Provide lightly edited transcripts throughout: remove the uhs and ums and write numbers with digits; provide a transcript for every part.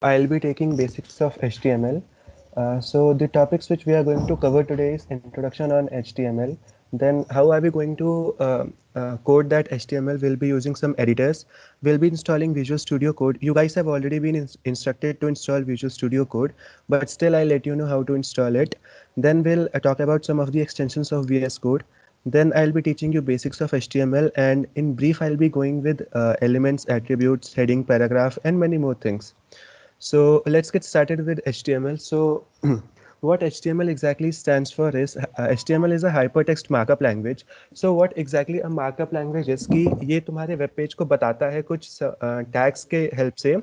I'll be taking basics of HTML. So the topics which we are going to cover today is introduction on HTML. Then how are we going to code that HTML? We'll be using some editors. We'll be installing Visual Studio Code. You guys have already been instructed to install Visual Studio Code, but still I'll let you know how to install it. Then we'll talk about some of the extensions of VS Code. Then I'll be teaching you basics of HTML, and in brief I'll be going with elements, attributes, heading, paragraph, and many more things. So let's get started with HTML. So what HTML exactly stands for is HTML is a hypertext markup language. So what exactly a markup language is कि ये तुम्हारे web page को बताता है कुछ tags के help से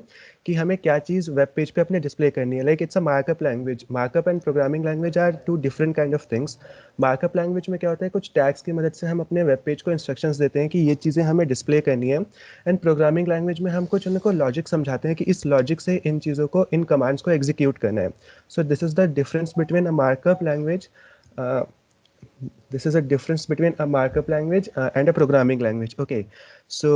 कि हमें क्या चीज़ वेब पेज पे अपने डिस्प्ले करनी है. Like it's a markup language. Markup and programming language are two different kind of things. Markup language में क्या होता है, कुछ टैग्स की मदद से हम अपने वेब पेज को इंस्ट्रक्शंस देते हैं कि ये चीज़ें हमें डिस्प्ले करनी है. एंड प्रोग्रामिंग लैंग्वेज में हम कुछ उनको लॉजिक समझाते हैं कि इस लॉजिक से इन चीज़ों को, इन कमांड्स को एग्जीक्यूट करना है. So this is the difference between a markup language. This is a difference between a markup language and a programming language. Okay, so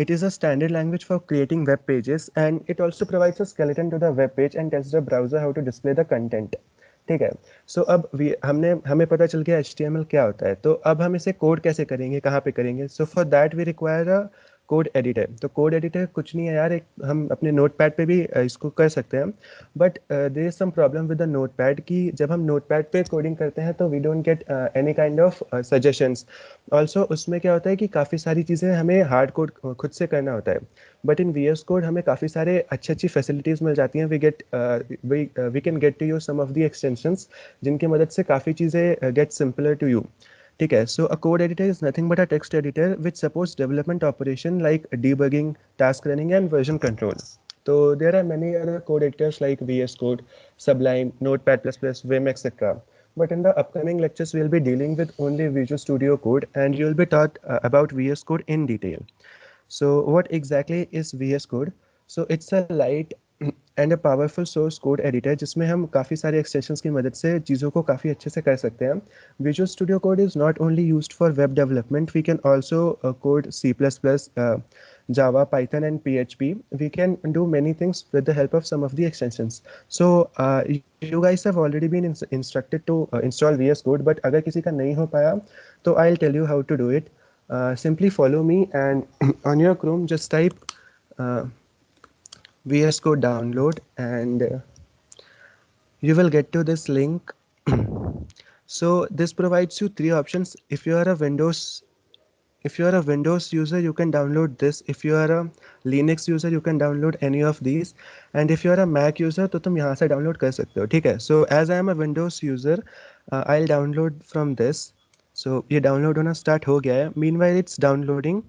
it is a standard language for creating web pages, and it also provides a skeleton to the web page and tells the browser how to display the content. ठीक है. सो अब हमने हमें पता चल गया HTML क्या होता है. तो अब हम इसे कोड कैसे करेंगे, कहाँ पे करेंगे. So for that we require a code editor. तो कोड एडिटर कुछ नहीं है यार, एक हम अपने नोट पैड पर भी इसको कर सकते हैं. But there is some problem with the notepad कि जब हम नोट पैड पे कोडिंग करते हैं तो we don't get any kind of suggestions. Also उसमें क्या होता है कि काफ़ी सारी चीज़ें हमें हार्ड कोड खुद से करना होता है. बट इन VS कोड हमें काफ़ी सारे अच्छी अच्छी फैसिलिटीज़ मिल जाती हैं. We can get to use some of the extensions जिनकी मदद से काफ़ी चीज़ें गेट सिंपलर टू यू. ठीक है. So a code editor is nothing but a text editor which supports development operation like debugging, task running, and version control. So there are many other code editors like VS Code, Sublime, Notepad++, Vim, etc. But in the upcoming lectures, we'll be dealing with only Visual Studio Code, and you'll be taught about VS Code in detail. So what exactly is VS Code? So it's a light and a powerful source code editor जिसमें हम काफ़ी सारे extensions की मदद से चीज़ों को काफ़ी अच्छे से कर सकते हैं. Visual studio code is not only used for web development. We can also code C++, Java, Python, and PHP. We can do many things with the help of some of the extensions. So you guys have already been instructed to install VS Code, but अगर किसी का नहीं हो पाया तो I'll tell you how to do it. Simply follow me, and on your Chrome just type uh, VS Code download, and you will get to this link. So this provides you three options. If you are a Windows user, you can download this. If you are a Linux user, you can download any of these. And if you are a Mac user, तो तुम यहाँ से download कर सकते हो. ठीक है. So as I am a Windows user, I'll download from this. So ये download होना start हो गया है. Meanwhile it's downloading,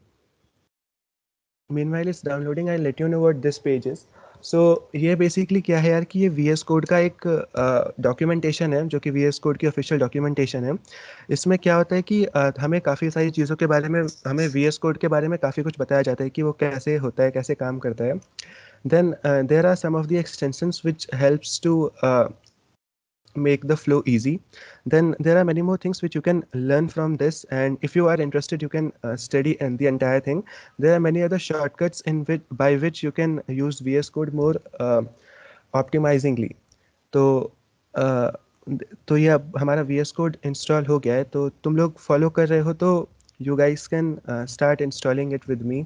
I'll let you know what this page is. So ये बेसिकली क्या है यार कि ये VS कोड का एक डॉक्यूमेंटेशन है, जो कि VS कोड की ऑफिशियल डॉक्यूमेंटेशन है. इसमें क्या होता है कि हमें काफ़ी सारी चीज़ों के बारे में, हमें VS कोड के बारे में काफ़ी कुछ बताया जाता है कि वो कैसे होता है, कैसे काम करता है. Then there are some of the extensions which helps to make the flow easy. Then there are many more things which you can learn from this, and if you are interested you can study and the entire thing. There are many other shortcuts in which by which you can use VS Code more optimizingly. तो uh, तो ये अब हमारा VS Code install हो गया है, तो तुम लोग फॉलो कर रहे हो तो you guys can start installing it with me.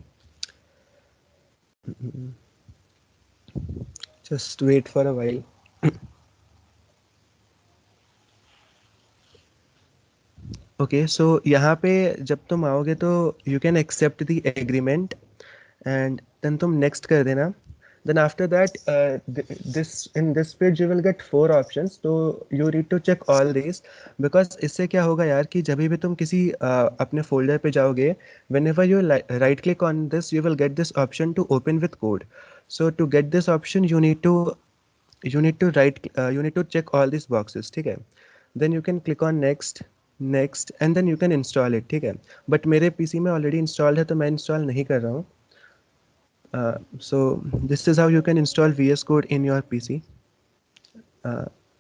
Just wait for a while. Okay, so यहाँ पे जब तुम आओगे तो you can accept the agreement, and then तुम नेक्स्ट कर देना. Then after that this in this page you will get 4 options. तो you need to check all this, because इससे क्या होगा यार कि जब भी तुम किसी अपने फोल्डर पे जाओगे, whenever you right click on this you will get this option to open with code. So to get this option you need to check all these boxes. ठीक है. Then you can click on next and then you can install it. ठीक है. But मेरे PC में already installed है तो मैं install नहीं कर रहा हूँ. सो this is how you can install VS Code in your PC.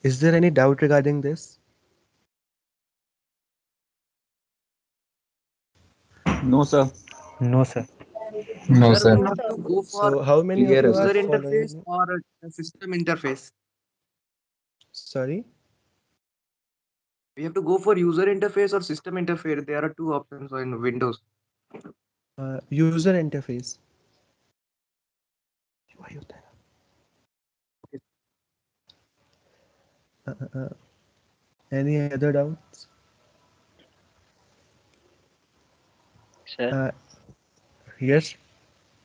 Is there any doubt regarding this? No, sir. No, sir. No, Sir, we sir. have to go for So how many of Clear you है are user sir. following interface me? or a system interface. Sorry, We have to go for user interface or system interface. There are two options in Windows. user interface. वही होता है ना? Any other doubts? Sir, Uh, yes.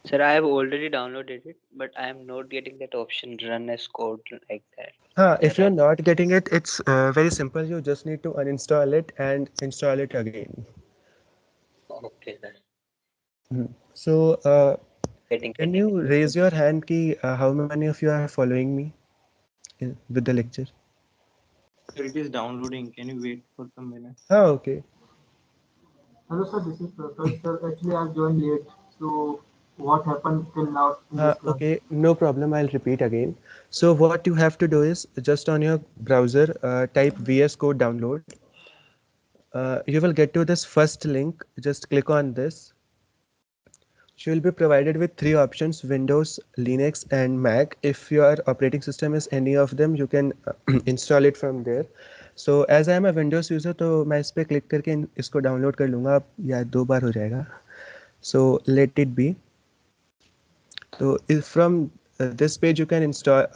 sir, I have already downloaded it, but I am not getting that option run as code like that. If That you're I not getting it, it's very simple. You just need to uninstall it and install it again. okay, sir. So, can Getting it. you raise your hand ki how many of you are following me with the lecture? Sir, it is downloading. Can you wait for some minutes? Okay. Hello sir, this is Prakash sir. Actually, I've joined late. So, what happened till now in this class? Okay, no problem. I'll repeat again. So what you have to do is just on your browser, type VS Code download. You will get to this first link. Just click on this. You will be provided with three options: Windows, Linux, and Mac. If your operating system is any of them, you can install it from there. So as I am a Windows user, तो मैं इस पे click करके इसको download कर लूँगा. अब या दो बार हो जाएगा. So let it be. So if from this page you can install,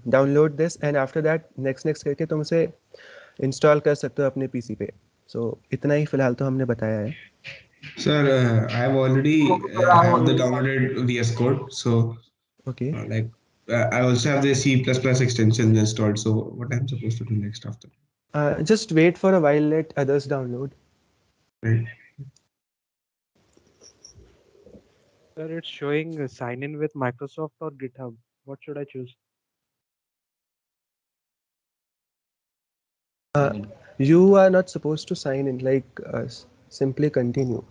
download this, and after that next करके तुम उसे install कर सकते हो अपने PC पे. So इतना ही फिलहाल तो हमने बताया है. Sir, I've already Okay, sir, I have have the already downloaded VS Code. So Okay. like I also have the C++ extensions installed. So what I'm supposed to do next after? Just wait for a while. Let others download. Right. Sir, it's showing sign in with Microsoft or GitHub. What should I choose? You are not supposed to sign in. Like simply continue.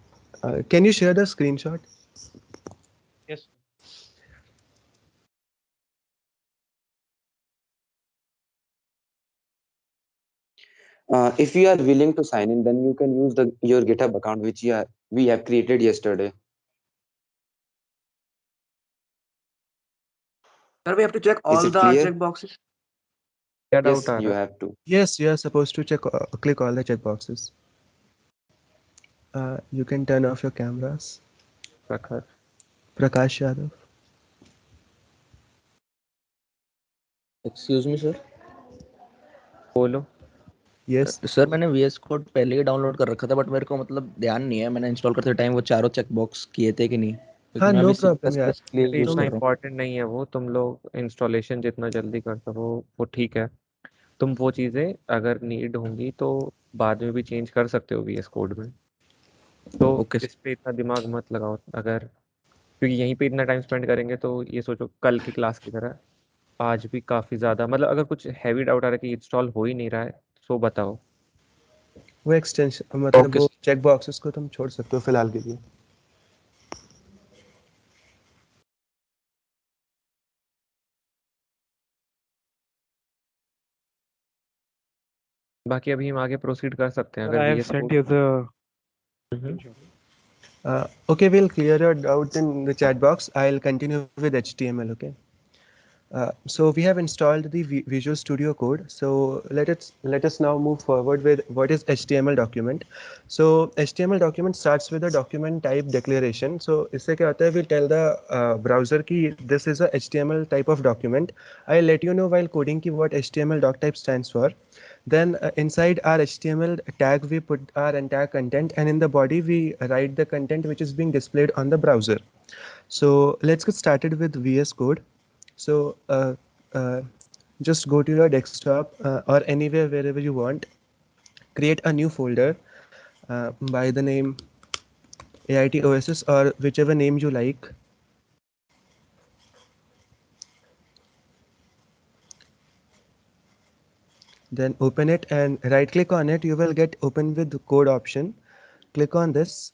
Can you share the screenshot? Yes. If you are willing to sign in, then you can use the your GitHub account which we have created yesterday. Sir, we have to check Is all it the clear? check boxes. क्या doubt Yes, uh you रहा है? have to. Yes, you are supposed to click all the checkboxes. You can turn off your cameras. प्रखर Prakash Yadav. Excuse me sir. बोलो। Yes. Sir मैंने VS code पहले ही download कर रखा था but मेरे को मतलब ध्यान नहीं है मैंने इंस्टॉल करते टाइम वो चारों चेक बॉक्स किए थे कि नहीं, क्योंकि हाँ, मैं no अभी सी problem प्लस यार. प्लस के लिए अरे यूज तुम इतना कर रहा हूँ। इम्पोर्टेंट नहीं है वो, तुम लोग इंस्टॉलेशन जितना जल्दी कर सको वो ठीक है। तुम वो चीज़ें अगर नीड होंगी तो बाद में भी चेंज कर सकते हो वीएस कोड में। तो ओके इस पे इतना दिमाग मत लगाओ, अगर क्योंकि यहीं पे इतना टाइम स्पेंड करेंगे तो ये सोचो कल की क्लास की तरह आज भी काफ़ी ज़्यादा, मतलब अगर कुछ हैवी डाउट आ रहा है कि इंस्टॉल हो ही नहीं रहा है तो बताओ। वो एक्सटेंशन मतलब ओके वो चेक बॉक्सेस को तुम छोड़ सकते हो फिलहाल के लिए. बाकी अभी हम आगे प्रोसीड कर सकते हैं Sir, अगर I have VS sent code. you the hmm. screenshot. Okay, we'll clear your doubt in the chat box. I'll continue with HTML. Okay. So we have installed the Visual Studio Code. So let us now move forward with what is HTML document. So HTML document starts with a document type declaration. So इससे क्या होता है? We'll tell the browser कि this is a HTML type of document. I'll let you know while coding कि what HTML doc type stands for. Then inside our HTML tag we put our entire content, and in the body we write the content which is being displayed on the browser. So let's get started with VS Code. So uh, just go to your desktop or anywhere wherever you want. Create a new folder by the name AIT OSS or whichever name you like. Then open it and right click on it. You will get open with the code option. Click on this.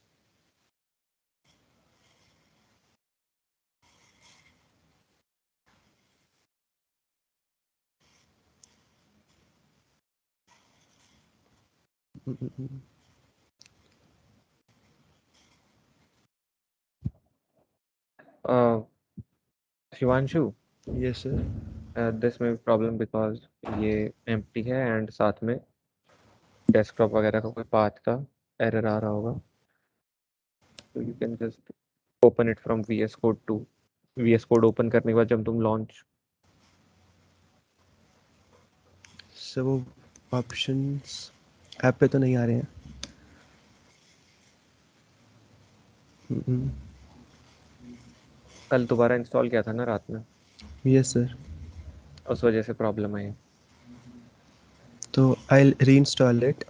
Shivanshu, Yes, sir. This में problem because ये empty है and साथ में desktop वगैरह का कोई path का error आ रहा होगा, तो you can just open it from VS Code to VS Code open करने के बाद जब तुम लॉन्च So वो options ऐप पे तो नहीं आ रहे हैं. Mm-mm. कल दोबारा इंस्टॉल किया था ना रात में, Yes, sir. उस वजह से प्रॉब्लम आई है। तो I'll reinstall it.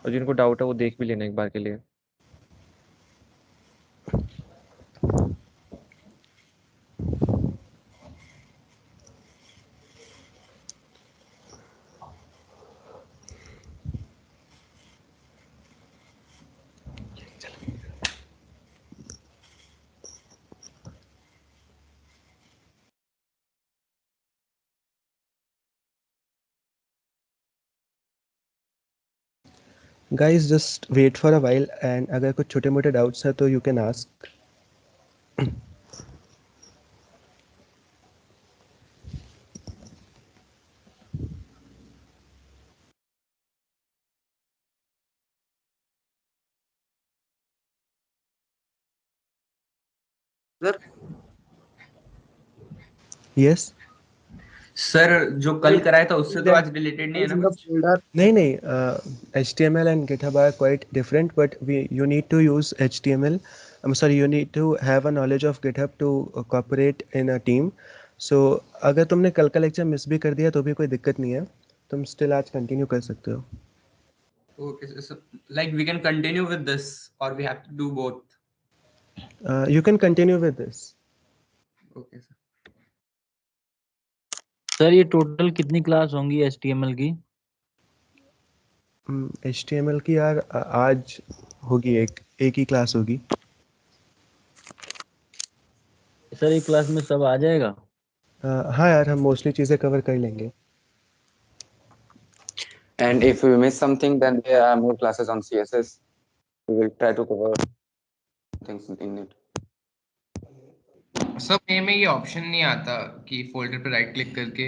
और जिनको डाउट है वो देख भी लेना एक बार के लिए। Guys, just wait for a while and अगर कुछ छोटे मोटे doubts है तो you can ask. Sir Yes. Sir जो कल कराया था उससे तो आज रिलेटेड नहीं है ना कुछ? नहीं HTML and GitHub are quite different, but you need to use HTML. I'm sorry, you need to have a knowledge of GitHub to cooperate in a team. So अगर तुमने कल का लेक्चर मिस भी कर दिया तो भी कोई दिक्कत नहीं है, तुम स्टिल आज कंटिन्यू कर सकते हो. Okay, so like we can continue with this or we have to do both? You can continue with this. Okay, sir. Sir ये टोटल कितनी क्लास होंगी HTML की? HTML की यार आज होगी एक ही क्लास होगी. सर एक क्लास में सब आ जाएगा? हाँ यार, हम मोस्टली चीज़ें कवर कर लेंगे. And if we miss something, then there are more classes on CSS. We will try to cover things in it. सब में ये ऑप्शन नहीं आता कि फोल्डर पे राइट क्लिक करके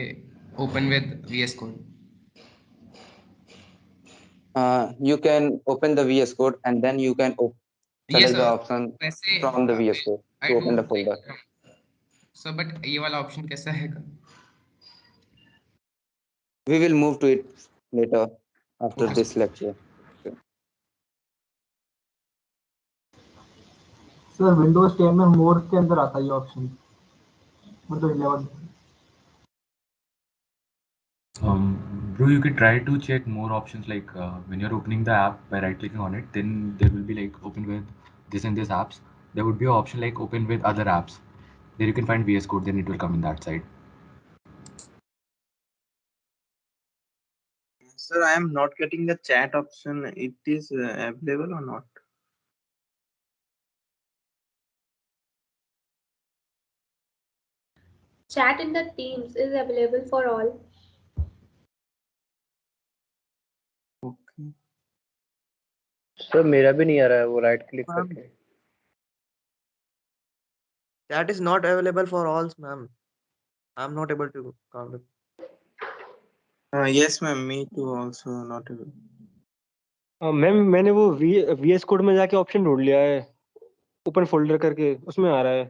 open with VS Code. You can open the VS Code and then you can select Yes, the option वैसे from the VS Code I to open do the folder. Sir, but ये वाला option कैसा है? We will move to it later after Okay, this lecture. Sir Windows 10 में मोर के अंदर आता है ये ऑप्शन, मतलब 11. Bro, you could try to check more options like when you're opening the app by right clicking on it, then there will be like open with this and this apps. There would be an option like open with other apps. There you can find VS Code, then it will come in that side. Sir, I am not getting the chat option. It is available or not? Chat in the Teams is available for all. Okay. Sir मेरा भी नहीं आ रहा है वो right click Ma'am. करके. Chat is not available for all, ma'am. I am not able to count it. Yes, ma'am. Me too. Also not able. Ma'am मैंने वो VS Code में जाके ऑप्शन ढूंढ लिया है, ओपन फोल्डर करके उसमें आ रहा है.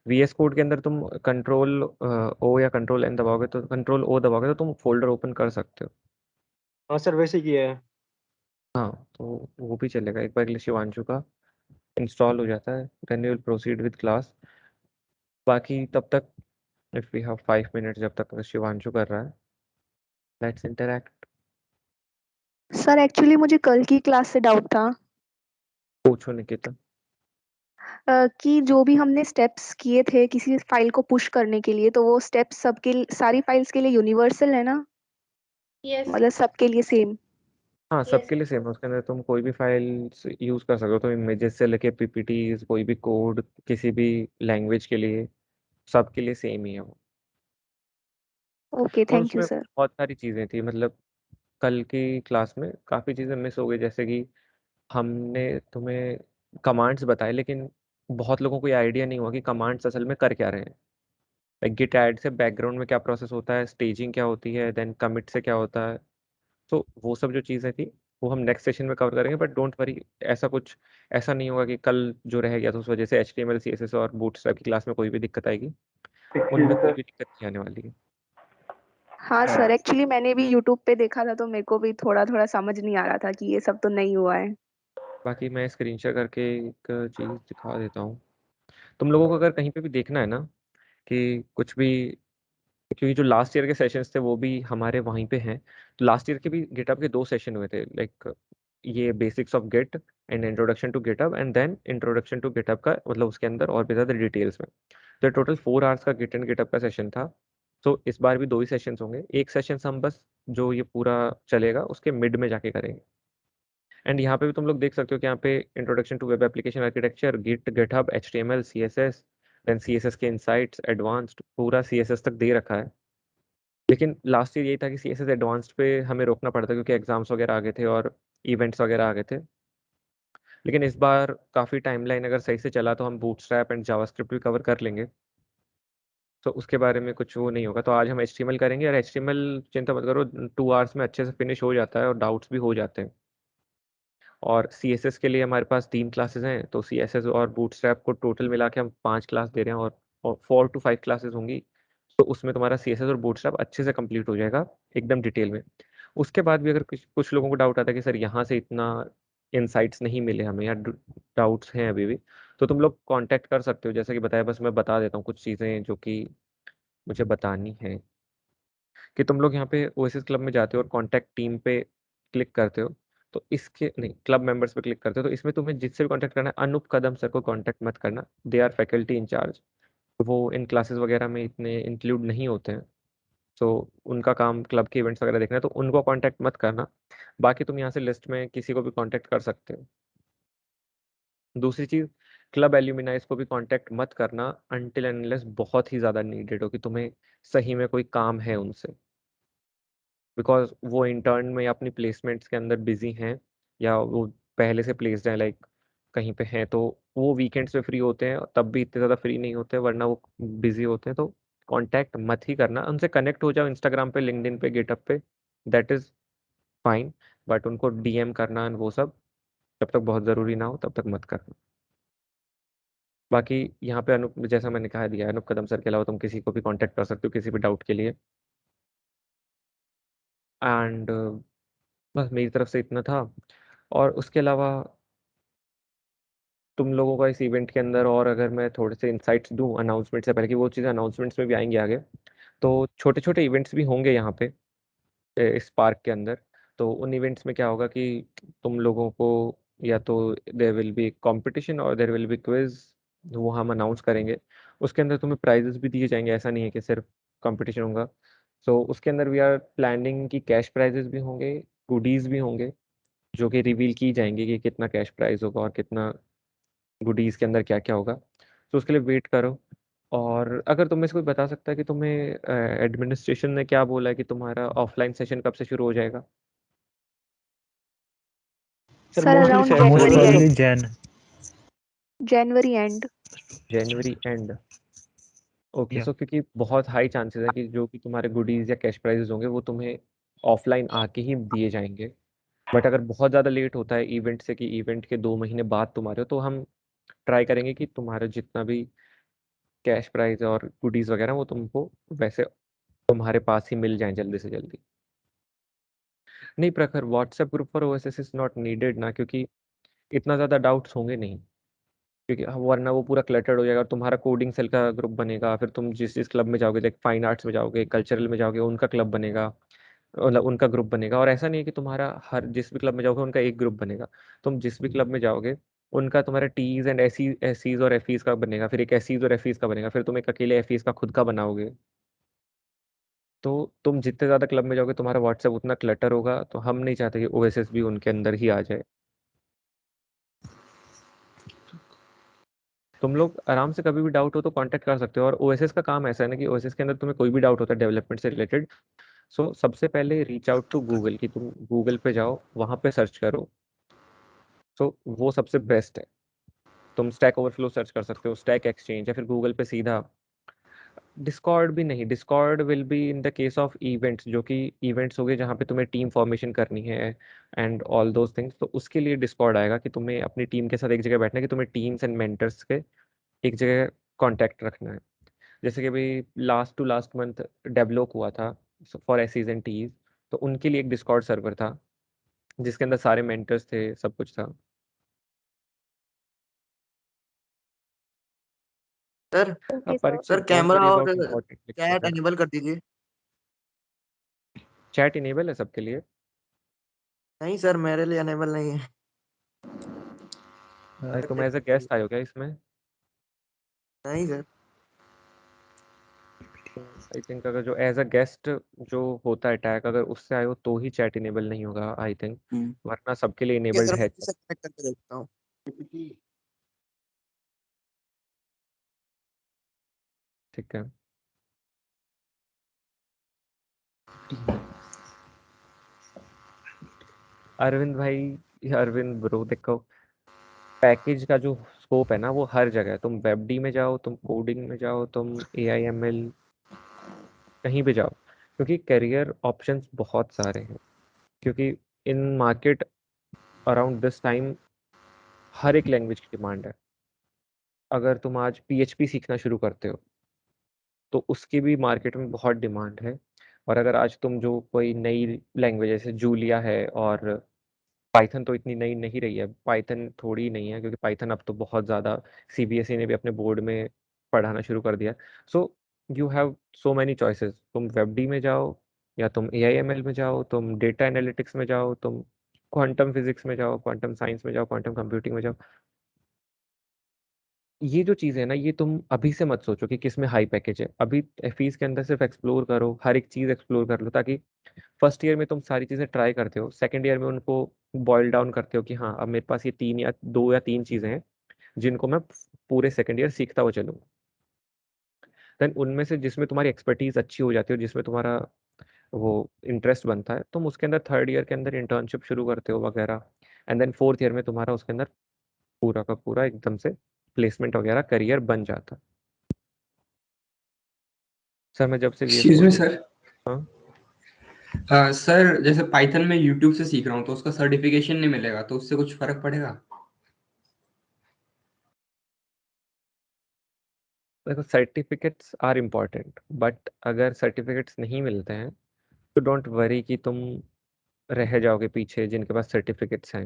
VS Code के अंदर तुम कंट्रोल O या कंट्रोल N दबाओगे तो कंट्रोल O दबाओगे तो तुम फोल्डर ओपन कर सकते हो. हाँ सर वैसे किया है. हाँ तो वो भी चलेगा. एक बार शिवांशु का इंस्टॉल हो जाता है then you will proceed with class. बाकी तब तक इफ वी हैव 5 मिनट्स जब तक शिवांशु कर रहा है, लेट्स इंटरैक्ट. सर एक्चुअली मुझे कल की क्लास से डाउट था पूछो निकिता. कि जो भी हमने स्टेप्स किए थे किसी फाइल को पुश करने के लिए, तो वो स्टेप्स सबके सारी फाइल्स के लिए यूनिवर्सल है ना? Yes. मतलब सबके लिए सेम? हाँ सबके लिए सेम है. उसके अंदर तुम कोई भी फाइल यूज कर सकते हो. तो इमेजेस से लेके PPTs, कोई भी कोड किसी भी लैंग्वेज के लिए, सबके लिए सेम ही है वो. ओके, और थैंक यू उसमें सर. बहुत सारी चीज़ें थी. मतलब कल की क्लास में काफ़ी चीज़ें मिस हो गई, जैसे कि हमने तुम्हें कमांड्स बताए, लेकिन बहुत लोगों को ये आइडिया नहीं हुआ कि कमांड्स असल में कर क्या रहे हैं। लाइक गिट ऐड से बैकग्राउंड में क्या प्रोसेस होता है, स्टेजिंग क्या होती है, देन कमिट से क्या होता है। तो वो सब जो चीज़ें थी वो हम नेक्स्ट सेशन में कवर करेंगे, बट डोंट वरी, ऐसा नहीं होगा कि कल जो रह गया तो उस वजह से HTML CSS और बूटस्ट्रैप की क्लास में कोई भी दिक्कत आएगी, उनमें कोई भी दिक्कत नहीं आने वाली है। हाँ सर, एक्चुअली मैंने भी यूट्यूब पे देखा था तो मेरे को भी थोड़ा थोड़ा समझ नहीं आ रहा था कि ये सब तो नहीं हुआ है। बाकी मैं स्क्रीन शेयर करके एक चीज़ दिखा देता हूँ तुम लोगों को, अगर कहीं पे भी देखना है ना कि कुछ भी, क्योंकि जो लास्ट ईयर के सेशंस थे वो भी हमारे वहीं पे हैं। तो लास्ट ईयर के भी गिटहब के 2 सेशन हुए थे, लाइक ये basics of Git and introduction to GitHub, and then introduction to GitHub का मतलब उसके अंदर और भी ज़्यादा डिटेल्स में। तो टोटल 4 आवर्स का गिट एंड गिटहब का सेशन था। तो इस बार भी 2 ही सेशंस होंगे। एक सेशन हम बस जो ये पूरा चलेगा उसके मिड में जाके करेंगे। एंड यहाँ पे भी तुम लोग देख सकते हो कि यहाँ पे introduction to web application architecture, Git, GitHub, HTML, CSS, then CSS के इनसाइट्स, एडवांस्ड, पूरा CSS तक दे रखा है। लेकिन लास्ट ईयर यही था कि CSS एडवांस्ड पे हमें रोकना पड़ता क्योंकि एग्जाम्स वगैरह आ गए थे और इवेंट्स वगैरह आ गए थे। लेकिन इस बार काफ़ी टाइमलाइन अगर सही से चला तो हम बूटस्ट्रैप एंड जावास्क्रिप्ट भी कवर कर लेंगे, तो उसके बारे में कुछ वो नहीं होगा। तो आज हम HTML करेंगे, और HTML चिंता मत करो, 2 आवर्स में अच्छे से फिनिश हो जाता है और डाउट्स भी हो जाते हैं। और CSS के लिए हमारे पास 3 क्लासेस हैं, तो CSS और बूटस्ट्रैप को टोटल मिला के हम 5 क्लास दे रहे हैं, और 4 to 5 क्लासेस होंगी। तो उसमें तुम्हारा CSS और बूटस्ट्रैप अच्छे से कंप्लीट हो जाएगा एकदम डिटेल में। उसके बाद भी अगर कुछ कुछ लोगों को डाउट आता है कि सर यहाँ से इतना इनसाइट्स नहीं मिले हमें, या डाउट्स हैं अभी भी, तो तुम लोग कांटेक्ट कर सकते हो। जैसे कि बताया, बस मैं बता देता हूँ कुछ चीज़ें जो कि मुझे बतानी है। कि तुम लोग यहाँ पे ओएसिस क्लब में जाते हो और कांटेक्ट टीम पे क्लिक करते हो, तो इसके नहीं, क्लब मेंबर्स पे क्लिक करते हो, तो इसमें तुम्हें जिससे भी कांटेक्ट करना है, अनूप कदम सर को कांटेक्ट मत करना। दे आर फैकल्टी इंचार्ज, वो इन क्लासेस वगैरह में इतने इंक्लूड नहीं होते हैं। सो उनका काम क्लब के इवेंट्स वगैरह देखना है, तो उनको कांटेक्ट मत करना। बाकी तुम यहाँ से लिस्ट में किसी को भी कांटेक्ट कर सकते हो। दूसरी चीज़, क्लब एल्यूमिनाइज को भी कांटेक्ट मत करना अनटिल एंड अनलेस बहुत ही ज़्यादा नीडेड हो, कि तुम्हें सही में कोई काम है उनसे, बिकॉज वो इंटर्न में या अपनी प्लेसमेंट्स के अंदर बिजी हैं, या वो पहले से प्लेस्ड हैं, लाइक कहीं पे हैं, तो वो वीकेंड्स पे फ्री होते हैं, तब भी इतने ज़्यादा फ्री नहीं होते, वरना वो बिजी होते हैं। तो कांटेक्ट मत ही करना उनसे। कनेक्ट हो जाओ इंस्टाग्राम पे, लिंक्डइन पे, गिटहब पे, दैट इज़ फाइन, बट उनको DM करना and वो सब जब तक बहुत ज़रूरी ना हो तब तक मत करना। बाकी यहाँ पे अनूप, जैसा मैंने कहा दिया, अनूप कदम सर के अलावा तुम किसी को भी कांटेक्ट कर सकते हो किसी भी डाउट के लिए। एंड बस मेरी तरफ से इतना था। और उसके अलावा तुम लोगों का इस इवेंट के अंदर, और अगर मैं थोड़े से इंसाइट्स दूं अनाउंसमेंट से पहले, कि वो चीज़ें अनाउंसमेंट्स में भी आएंगे आगे, तो छोटे छोटे इवेंट्स भी होंगे यहाँ पे इस पार्क के अंदर। तो उन इवेंट्स में क्या होगा कि तुम लोगों को या तो देयर विल बी कंपटीशन और देयर विल बी क्विज, वो हम अनाउंस करेंगे। उसके अंदर तुम्हें प्राइजेस भी दिए जाएंगे, ऐसा नहीं है कि सिर्फ कंपटीशन होगा। सो उसके अंदर वी आर प्लानिंग की कैश प्राइजेस भी होंगे, गुडीज भी होंगे, जो कि रिवील की जाएंगे कि कितना कैश प्राइज होगा और कितना गुडीज के अंदर क्या क्या होगा। तो उसके लिए वेट करो। और अगर तुम्हें से कोई बता सकता है कि तुम्हें एडमिनिस्ट्रेशन ने क्या बोला है कि तुम्हारा ऑफलाइन सेशन कब से शुरू हो जाएगा? Sir around most January probably and. Jain. January and. January and. Okay, या सो क्योंकि बहुत हाई चांसेस है कि जो भी तुम्हारे गुडीज या कैश प्राइजेस होंगे वो तुम्हें ऑफलाइन आके ही दिए जाएंगे। बट अगर बहुत ज़्यादा लेट होता है इवेंट से, कि इवेंट के 2 महीने बाद तुम्हारे हो, तो हम ट्राई करेंगे कि तुम्हारा जितना भी कैश प्राइज और गुडीज वगैरह वो तुमको वैसे तुम्हारे पास ही मिल जाए जल्दी से जल्दी। नहीं प्रखर, व्हाट्सएप ग्रुप पर ओएसएस इज नॉट नीडेड ना, क्योंकि इतना ज़्यादा डाउट्स होंगे नहीं, क्योंकि वरना वो पूरा क्लटर्ड हो जाएगा। तुम्हारा कोडिंग सेल का ग्रुप बनेगा, फिर तुम जिस जिस क्लब में जाओगे, लाइक फाइन आर्ट्स में जाओगे, कल्चरल में जाओगे, उनका क्लब बनेगा, मतलब उनका ग्रुप बनेगा। और ऐसा नहीं है कि तुम्हारा हर जिस भी क्लब में जाओगे उनका एक ग्रुप बनेगा। तुम जिस भी क्लब में जाओगे उनका तुम्हारा टीज एंड एसीज और एफईज का बनेगा, फिर एक एसीज और एफईज का बनेगा, फिर तुम एक अकेले एफईज का खुद का बनाओगे। तो तुम जितने ज़्यादा क्लब में जाओगे तुम्हारा व्हाट्सएप उतना क्लटर होगा, तो हम नहीं चाहते कि ओएसएस भी उनके अंदर ही आ जाए। तुम लोग आराम से कभी भी डाउट हो तो कांटेक्ट कर सकते हो। और ओएसएस का काम ऐसा है ना कि ओएसएस के अंदर तुम्हें कोई भी डाउट होता है डेवलपमेंट से रिलेटेड, सो सबसे पहले रीच आउट टू गूगल, कि तुम गूगल पे जाओ, वहाँ पे सर्च करो। सो वो सबसे बेस्ट है। तुम स्टैक ओवरफ्लो सर्च कर सकते हो, स्टैक एक्सचेंज, या फिर गूगल पे सीधा। डिस्कॉर्ड भी नहीं, Discord will be in the case of events, जो कि इवेंट्स हो गए जहाँ पे तुम्हें टीम फॉर्मेशन करनी है एंड ऑल दोज थिंग्स, तो उसके लिए डिस्कॉर्ड आएगा कि तुम्हें अपनी टीम के साथ एक जगह बैठना है, कि तुम्हें टीम्स एंड मेंटर्स के एक जगह कांटेक्ट रखना है। जैसे कि अभी last to last month develop हुआ था फॉर एसीज एंड टीज, तो उनके लिए एक डिस्कॉर्ड सर्वर था जिसके अंदर सारे मेंटर्स थे, सब कुछ था। सर Okay, अब sir. सर कैमरा और इम्पोर्टेंट चैट एनेबल कर दीजिए। चैट इनेबल है सबके लिए? नहीं सर, मेरे लिए एनेबल नहीं है। अरे तुम एज अ गेस्ट आए हो क्या इसमें? नहीं सर। आई थिंक अगर जो एज अ गेस्ट जो होता है टैग, अगर उससे आए हो तो ही चैट इनेबल नहीं होगा आई थिंक, वरना सबके लिए ठीक है इनेबल्ड सर, है। मैं कनेक्ट करके देखता हूँ। ठीक है। अरविंद भाई, अरविंद ब्रो, देखो पैकेज का जो स्कोप है ना वो हर जगह है। तुम वेब डी में जाओ, तुम कोडिंग में जाओ, तुम AIML कहीं भी जाओ, क्योंकि करियर ऑप्शंस बहुत सारे हैं। क्योंकि in market around this time हर एक लैंग्वेज की डिमांड है। अगर तुम आज PHP सीखना शुरू करते हो तो उसकी भी मार्केट में बहुत डिमांड है। और अगर आज तुम जो कोई नई लैंग्वेज जैसे जूलिया है, और पाइथन तो इतनी नई नहीं रही है, पाइथन थोड़ी नहीं है, क्योंकि पाइथन अब तो बहुत ज़्यादा CBSE ने भी अपने बोर्ड में पढ़ाना शुरू कर दिया। सो you have so many choices. तुम वेब डी में जाओ, या तुम AIML में जाओ, तुम डेटा एनालिटिक्स में जाओ, तुम क्वांटम फिजिक्स में जाओ, क्वांटम साइंस में जाओ, क्वांटम कंप्यूटिंग में जाओ। ये जो चीज़ है ना, ये तुम अभी से मत सोचो कि किस में हाई पैकेज है। अभी फीस के अंदर सिर्फ एक्सप्लोर करो, हर एक चीज़ एक्सप्लोर कर लो, ताकि फर्स्ट ईयर में तुम सारी चीज़ें ट्राई करते हो, सेकंड ईयर में उनको बॉयल डाउन करते हो कि हाँ अब मेरे पास ये 2 या 3 चीज़ें हैं जिनको मैं पूरे सेकंड ईयर सीखता हुआ चलूँ। देन उनमें से जिसमें तुम्हारी एक्सपर्टीज अच्छी हो जाती है, जिसमें तुम्हारा वो इंटरेस्ट बनता है, तुम उसके अंदर थर्ड ईयर के अंदर इंटर्नशिप शुरू करते हो वगैरह। एंड देन फोर्थ ईयर में तुम्हारा उसके अंदर पूरा का पूरा एकदम से प्लेसमेंट वगैरह करियर बन जाता। सर मैं जब से VS excuse me code, sir. हाँ सर जैसे पाइथन में यूट्यूब से सीख रहा हूँ तो उसका सर्टिफिकेशन नहीं मिलेगा, तो उससे कुछ फर्क पड़ेगा? देखो सर्टिफिकेट्स आर इम्पॉर्टेंट, बट अगर सर्टिफिकेट्स नहीं मिलते हैं तो डोंट वरी कि तुम रह जाओगे पीछे जिनके पास सर्टिफिकेट्स हैं।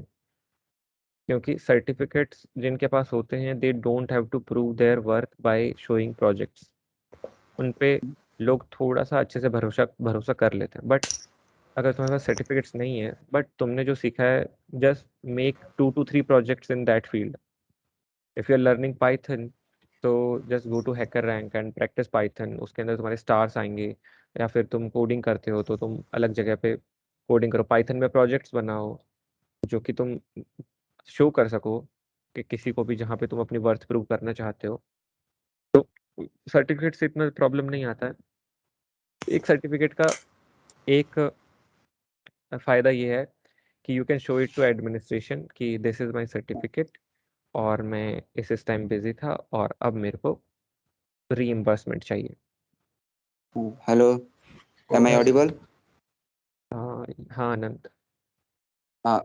क्योंकि सर्टिफिकेट्स जिनके पास होते हैं they don't have to prove their worth by showing projects. उन पे लोग थोड़ा सा अच्छे से भरोसा भरोसा कर लेते हैं। बट अगर तुम्हारे पास सर्टिफिकेट्स नहीं है बट तुमने जो सीखा है, just make 2 to 3 projects in that field. If you are learning Python, तो just go to HackerRank and practice Python. उसके अंदर तुम्हारे स्टार्स आएंगे। या फिर तुम कोडिंग करते हो तो तुम अलग जगह पे कोडिंग करो, पाइथन में प्रोजेक्ट्स बनाओ जो कि तुम शो कर सको कि किसी को भी, जहाँ पे तुम अपनी वर्थ प्रूव करना चाहते हो। तो सर्टिफिकेट से इतना प्रॉब्लम नहीं आता है। एक सर्टिफिकेट का एक फ़ायदा ये है कि you can show it to administration कि दिस इज़ माय सर्टिफिकेट, और मैं इस टाइम बिजी था और अब मेरे को रीइंबर्समेंट चाहिए। Hello, am I Yes, sir. audible? हाँ हाँ आनंद।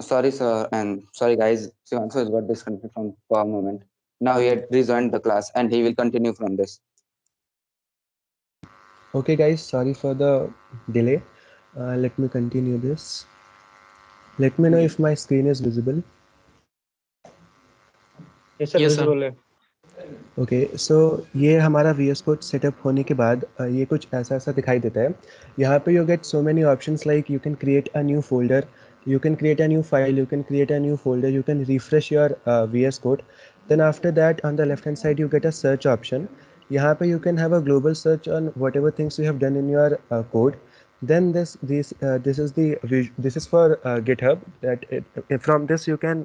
Sorry, sir, and sorry, guys. Shivanshu has got disconnected for a moment. Now he had rejoined the class, and he will continue from this. Okay, guys, sorry for the delay. Let me continue this. Let me know if my screen is visible. ये sir Yes, sir. Visible है। Okay so ये हमारा VS code setup होने के बाद ये कुछ ऐसा ऐसा दिखाई देता है। यहाँ पे you get so many options like you can create a new folder, you can create a new file, you can create a new folder, you can refresh your VS code. Then after that on the left hand side you get a search option. यहाँ पे you can have a global search on whatever things you have done in your code. Then this is for GitHub, that from this you can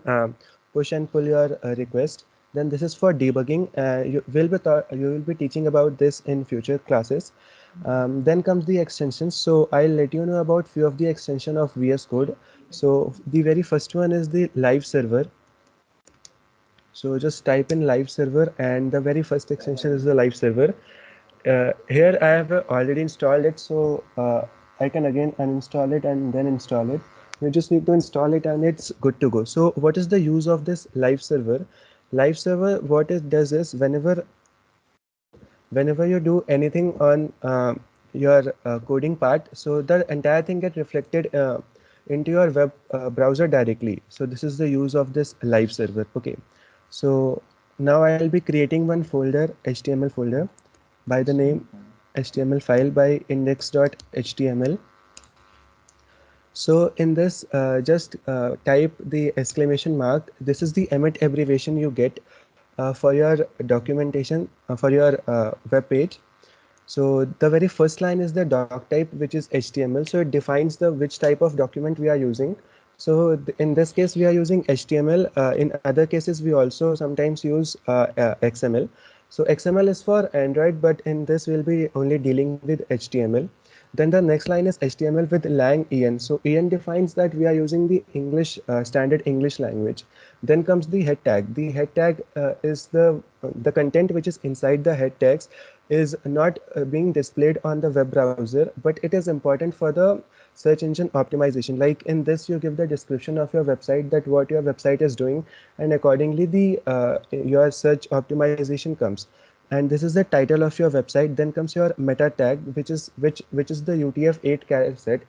push and pull your request. Then this is for debugging. You will be teaching about this in future classes. Then comes the extensions. So I'll let you know about few of the extension of VS Code. So the very first one is the live server. So just type in live server, and the very first extension is the live server. Here I have already installed it, so I can again uninstall it and then install it. You just need to install it and it's good to go. So what is the use of this live server? Live server, what it does is whenever you do anything on your coding part, so the entire thing get reflected into your web browser directly. So this is the use of this live server. Okay, so now I'll be creating one folder, HTML folder, by the name HTML file by index.html. So in this, just type the exclamation mark. This is the Emmet abbreviation you get for your documentation for your web page. So the very first line is the doc type, which is HTML. So it defines the which type of document we are using. So in this case, we are using HTML. In other cases, we also sometimes use XML. So XML is for Android, but in this we'll be only dealing with HTML. Then the next line is HTML with lang en. So en defines that we are using the English standard English language. Then comes the head tag. The head tag is the content which is inside the head tags is not being displayed on the web browser, but it is important for the search engine optimization. Like in this, you give the description of your website, that what your website is doing, and accordingly the your search optimization comes. And this is the title of your website. Then comes your meta tag, which is the UTF-8 character set.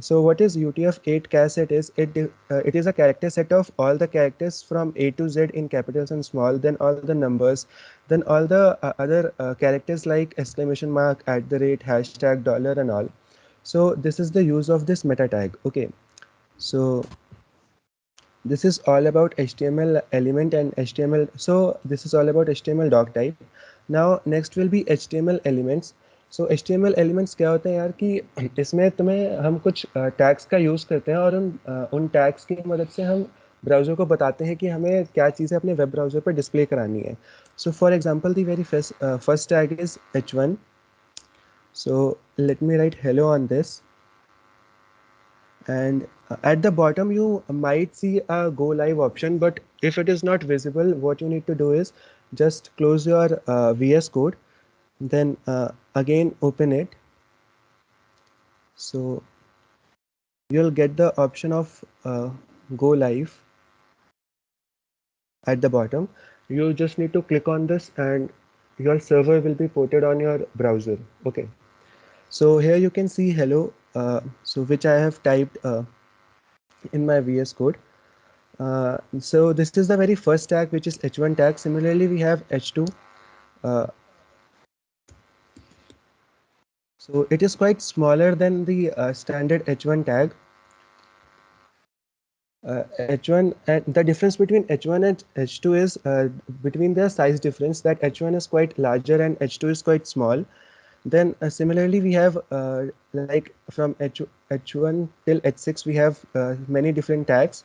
So what is UTF-8 character set is? It is a character set of all the characters from A to Z in capitals and small, then all the numbers, then all the other characters like exclamation mark, @ hashtag, dollar, and all. So this is the use of this meta tag. Okay, so this is all about HTML element and HTML. So this is all about HTML doc type. Now next will be HTML elements. So HTML elements क्या होते हैं यार कि इसमें तुम्हें हम कुछ tags का यूज़ करते हैं और उन टैग्स की मदद से हम ब्राउज़र को बताते हैं कि हमें क्या चीज़ें अपने वेब ब्राउज़र पर डिस्प्ले करानी है. So for example, the very first tag is h1. So let me write hello on this. And at the bottom you might see a go live option, but if it is not visible, what you need to do is just close your VS Code, then again open it. So you'll get the option of go live at the bottom. You just need to click on this and your server will be ported on your browser. Okay, so here you can see hello, so which I have typed in my VS Code. So this is the very first tag, which is h1 tag. Similarly, we have h2. So it is quite smaller than the standard h1 tag. H1, and the difference between h1 and h2 is between the size difference, that h1 is quite larger and h2 is quite small. Then similarly, we have like from h1 till h6, we have many different tags.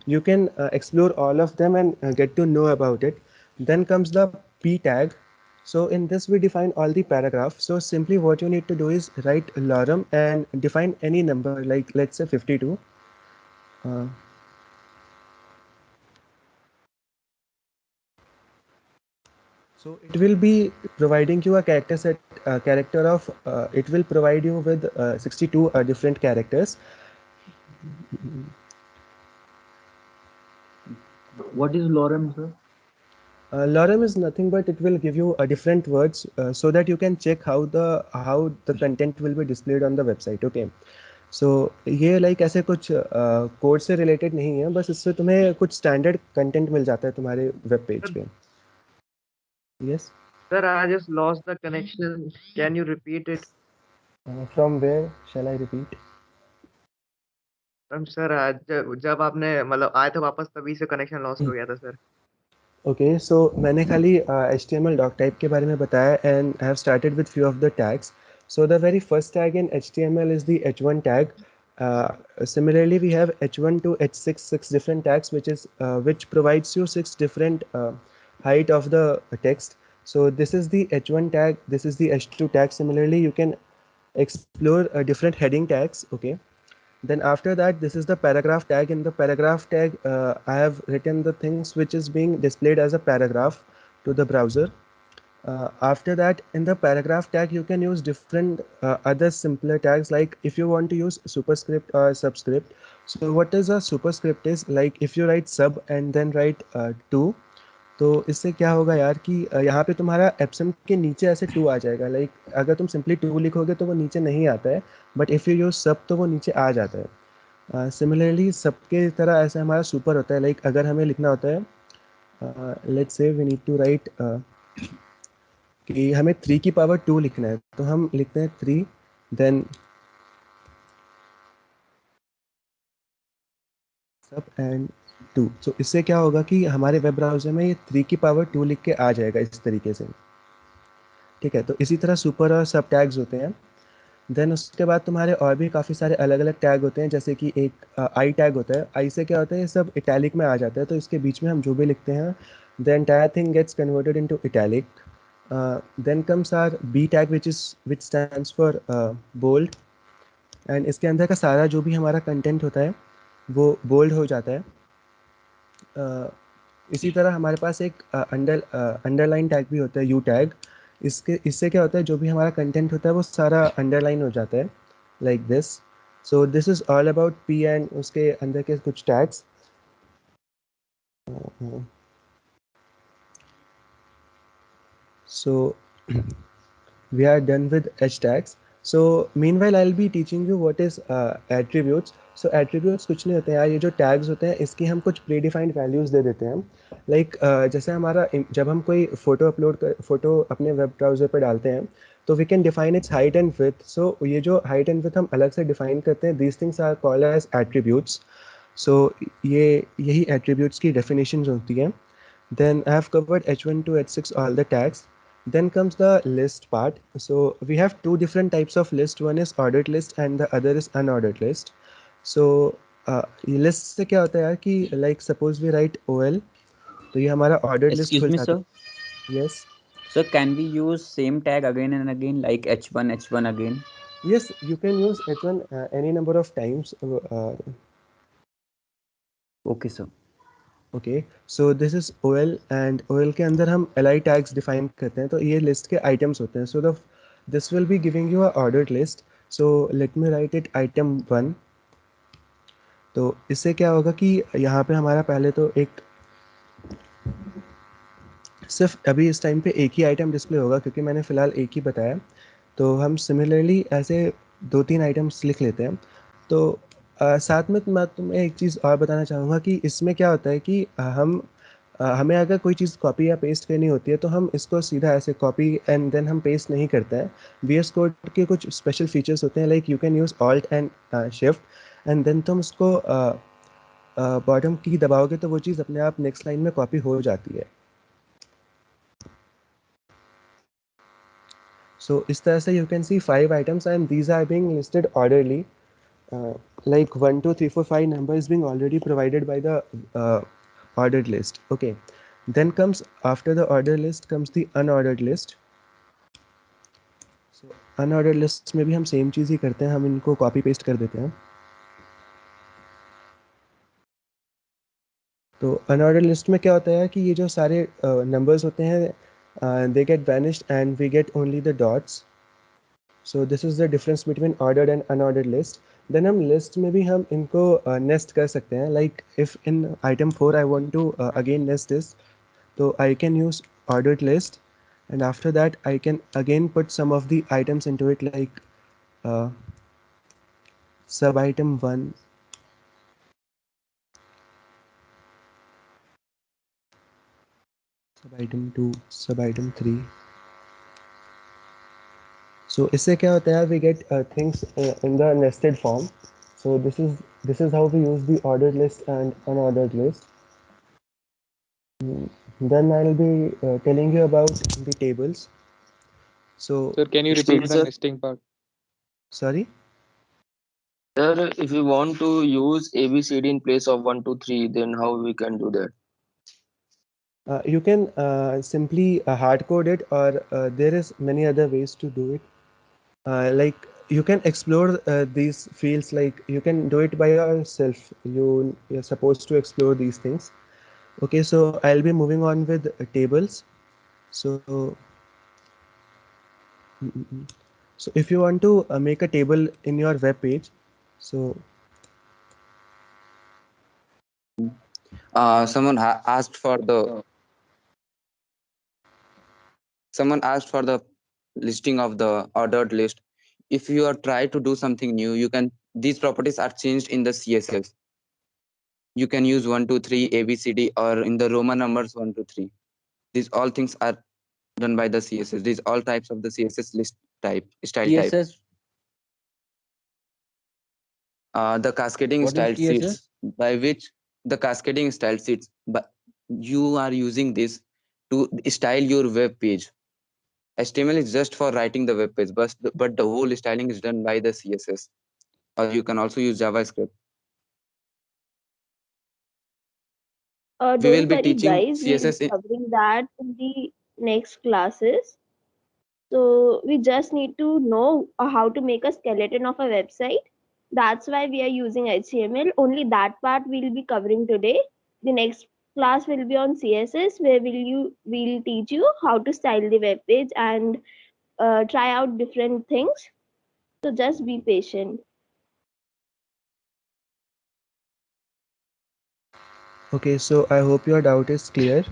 You can explore all of them and get to know about it. Then comes the p tag. So in this we define all the paragraph. So simply what you need to do is write lorem and define any number, like let's say 52. So it will be providing you a character set, character of, it will provide you with 62 different characters. What is lorem, sir? Lorem is nothing but it will give you different words so that you can check how the content will be displayed on the website. Okay, so ये like ऐसे कुछ code से related नहीं है, बस इससे तुम्हें कुछ standard content मिल जाता है तुम्हारे web page पे. Yes. Sir, I just lost the connection. Can you repeat it? From where shall I repeat? Sir, जब आपने मतलब आए थे वापस तभी से connection lost हो गया था sir. Okay, so मैंने खाली HTML doc type के बारे में बताया and I have started with few of the tags. So the very first tag in HTML is the h1 tag. Similarly, we have h1 to h6, 6 different tags, which provides you 6 different height of the text. So this is the h1 tag. This is the h2 tag. Similarly, you can explore different heading tags. Okay. Then after that, this is the paragraph tag. In the paragraph tag, I have written the things which is being displayed as a paragraph to the browser. After that, in the paragraph tag, you can use different other simpler tags, like if you want to use superscript or subscript. So what is a superscript is, like if you write sub and then write 2, तो इससे क्या होगा यार कि यहाँ पे तुम्हारा Epsom के नीचे ऐसे 2 आ जाएगा। लाइक अगर तुम सिंपली 2 लिखोगे तो वो नीचे नहीं आता है, बट इफ़ यू यूज सब तो वो नीचे आ जाता है। सिमिलरली सबके तरह ऐसे हमारा सुपर होता है। लाइक अगर हमें लिखना होता है, let's say we need to right कि हमें 3 की पावर 2 लिखना है, तो हम लिखते हैं 3 देन सब एंड 2। सो इससे क्या होगा कि हमारे वेब ब्राउज़र में ये 3 की पावर 2 लिख के आ जाएगा इस तरीके से। ठीक है, तो इसी तरह सुपर और सब टैग्स होते हैं। देन उसके बाद तुम्हारे और भी काफ़ी सारे अलग अलग टैग होते हैं, जैसे कि एक आई टैग होता है। आई से क्या होता है, ये सब इटैलिक में आ जाता है, तो इसके बीच में हम जो भी लिखते हैं the entire thing gets converted into italic. Then comes our B tag which stands for bold, and इसके अंदर का सारा जो भी हमारा कंटेंट होता है वो बोल्ड हो जाता है। इसी तरह हमारे पास एक अंडरलाइन टैग भी होता है, यू टैग। इससे क्या होता है, जो भी हमारा कंटेंट होता है वो सारा अंडरलाइन हो जाता है, like this. So this is all about P and उसके अंदर के कुछ tags. So we are done with h tags. So meanwhile I'll be teaching you what is attributes. So attributes कुछ नहीं होते हैं यार, ये जो tags होते हैं इसकी हम कुछ predefined values दे देते हैं। Like जैसे हमारा जब हम कोई फोटो अपने वेब ब्राउज़र पर डालते हैं तो we can define its height and width. So ये जो height and width हम अलग से define करते हैं, these things are called as attributes. So यही attributes की definitions होती हैं। Then I have covered h1 to h6 all the tags. Then comes the list part. So we have two different types of list. One is ordered list and the other is unordered list. So ये list से क्या होता है यार कि like suppose we write OL, तो ये हमारा ordered list Excuse खुल me, जाता sir. है। Yes. So can we use same tag again and again, like h1 again? Yes, you can use h1 any number of times. Okay, sir. Okay, so this is OL and OL के अंदर हम li tags define करते हैं, तो ये list के items होते हैं। So this will be giving you a ordered list. So let me right it item 1। तो इससे क्या होगा कि यहाँ पे हमारा पहले तो एक सिर्फ अभी इस टाइम पे एक ही आइटम डिस्प्ले होगा, क्योंकि मैंने फ़िलहाल एक ही बताया। तो हम सिमिलरली ऐसे 2-3 आइटम्स लिख लेते हैं। तो साथ में मैं तुम्हें एक चीज़ और बताना चाहूँगा कि इसमें क्या होता है कि हमें अगर कोई चीज़ कॉपी या पेस्ट करनी होती है तो हम इसको सीधा ऐसे कॉपी एंड देन हम पेस्ट नहीं करते हैं। VS कोड के कुछ स्पेशल फीचर्स होते हैं, like you can use Alt and Shift and then तुम उसको बॉटम की दबाओगे तो वो चीज़ अपने आप नेक्स्ट लाइन में कॉपी हो जाती है। So इस तरह से you can see 5 items and these are being listed orderly. Like 1, 2, 3, 4, 5 number is being already provided by the ordered list. Okay. Then comes, after the ordered list comes the unordered list. So unordered lists में भी हम same चीज़ ही करते हैं, हम इनको copy paste कर देते हैं। तो unordered list में क्या होता है कि ये जो सारे numbers होते हैं they get vanished and we get only the dots. So this is the difference between ordered and unordered list. Then हम list में भी हम इनको nest कर सकते हैं, like if in item 4 I want to again nest this, so I can use ordered list and after that I can again put some of the items into it, like sub item 1, sub item 2, sub item 3. So इससे क्या होता है, we get things in the nested form. So this is how we use the ordered list and unordered list. Then I'll be telling you about the tables. So Sir, can you repeat the nesting part? Sorry? Sir, if we want to use ABCD in place of 1, 2, 3, then how we can do that? You can simply hard code it, or there is many other ways to do it. Like you can explore these fields, like you can do it by yourself. You're supposed to explore these things. Okay, so I'll be moving on with tables. So so if you want to make a table in your web page, so Someone asked for the listing of the ordered list. If you are try to do something new, you can, these properties are changed in the CSS. You can use 1 2 3 ABCD or in the Roman numbers 1 2 3. These all things are done by the CSS. These all types of the CSS list type style type. TSS. The cascading What is style TSS? sheets, by which the cascading style sheets, but you are using this to style your web page. HTML is just for writing the web page, but the whole styling is done by the CSS. Or you can also use JavaScript. We will Don't be worry, teaching guys. We'll be CSS in, covering that in the next classes. So we just need to know how to make a skeleton of a website. That's why we are using HTML. Only that part we'll be covering today. The next class will be on CSS, where we'll teach you how to style the web page and try out different things. So just be patient. okay, so I hope your doubt is clear.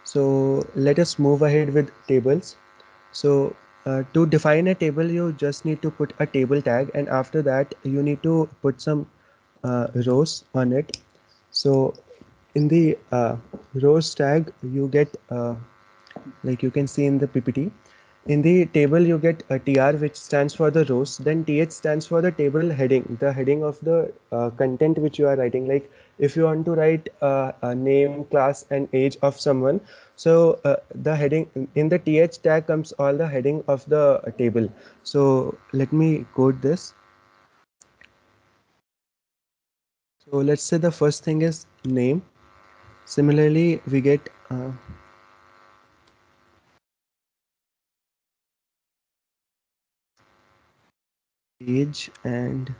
So let us move ahead with tables. So to define a table, you just need to put a table tag, and after that you need to put some rows on it. So in the rows tag, you get like you can see in the PPT. In the table, you get a TR, which stands for the rows. Then TH stands for the table heading, the heading of the content which you are writing. Like if you want to write a name, class, and age of someone, so the heading in the TH tag comes all the heading of the table. So let me code this. So let's say the first thing is name. Similarly, we get age and